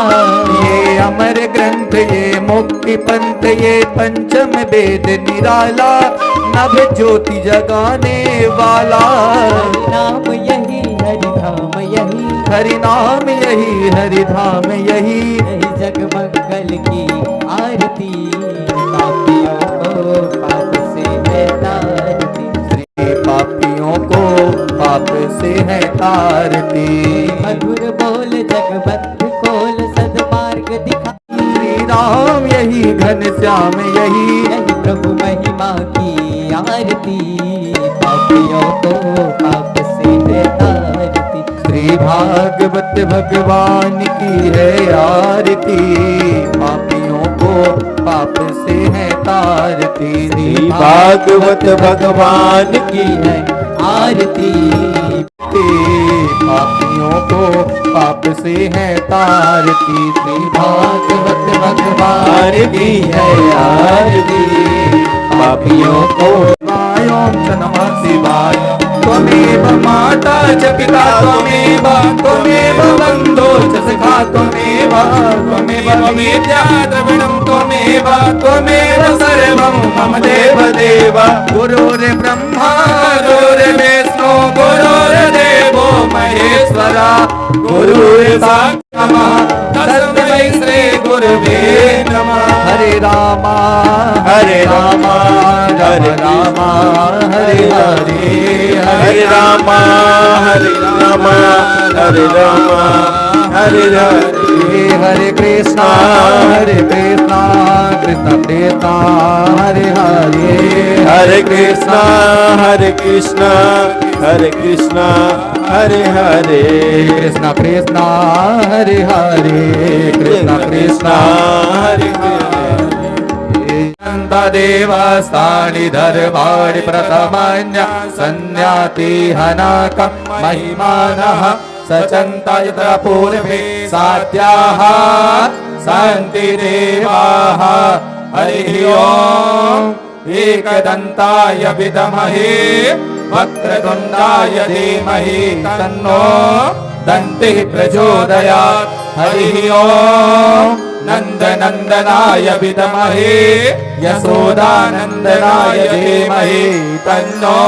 ये अमर ग्रंथ, ये मुक्ति पंथ, ये पंचम वेद निराला, नव ज्योति जगाने वाला। नाम यही हरि धाम यही, हरि नाम यही, हरि धाम यही, यही जग मंगल की आरती, पापियों को पाप से है तारती। पापियों को पाप से है तारती। मधुर बोल जगबंध खोल, सदमार्ग दिखा, श्री राम यही, घन श्याम यही, यही प्रभु महिमा की आरती, पापियों को पाप से है तारती। श्री भागवत भगवान की है आरती, पापियों को पाप से है तारती। श्री भागवत भगवान की है आरती, पापियों को पाप से है तारती। श्री भागवत भगवान की है आरती, पापियों को। ओम नमः शिवाय। त्वमेव माता च पिता त्वमेव, त्वमेव बन्धो च सखा त्वमेव, त्वमेव विद्या द्रविणं त्वमेव, त्वमेव सर्वं मम देव देव। गुरुर्ब्रह्मा गुरुर्विष्णु गुरुर्देवो महेश्वरा, गुरुर्साक्षात् तस्मै श्री गुरवे नमः। हरे रामा हरे रामा, हरे रामा हरे हरे, हरे रामा हरे रामा, हरे रामा हरे हरे। हरे कृष्णा कृष्णा कृष्णा हरे हरे, हरे कृष्णा कृष्णा हरे हरे, कृष्णा कृष्णा हरे हरे, कृष्णा कृष्णा हरे हरे। देवास्तानि धर्माणि प्रथमान्य संज्ञाति हनाकं महिमानः, सचन्तायत्र पूर्वे सात्याः सन्ति देवाः। हरिः ओम्। एकदन्ताय विद्महे वक्रतुण्डाय धीमहि तन्नो दन्तिः प्रचोदयात्। हरिः ओम्। नन्दनन्दनाय विद्महे यशोदानन्दनाय धीमहि तन्नो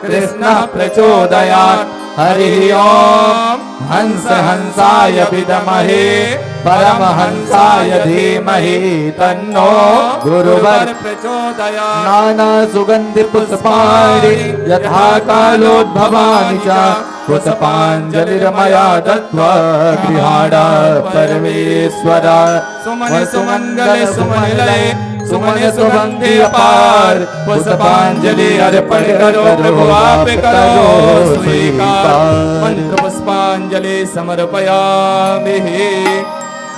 कृष्णः प्रचोदयात्। हरि ओम हंस हंसाय विद्महे परमहंसाय धीमहि तन्नो गुरुवर प्रचोदयात्। नाना सुगंधि पुष्पाणि यथा कालोद्भवानि च पुष्पांजलिर्मया दत्त्वा गृहाण परमेश्वर। सुमन सुमंगल सुमनिलय सुमन सुगंधि अपार पुष्पांजलि अर्पण करो प्रभु आप करो स्वीकार। मंत्र पुष्पांजलि समर्पयामि।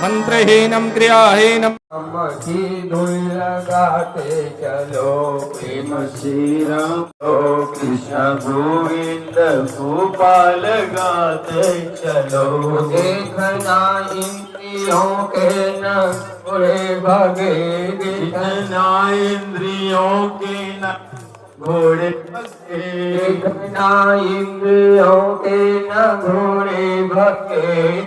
मंत्रहीनम क्रियाहीनम की धुन लगाते चलो प्रेम श्री राम कृष्ण गोविंद गोपाल गाते चलो। देखना इंद्रियों के न घोड़े भागे देखना इंद्रियों के न घोड़े देखना इंद्रियों के न घोड़े भागे।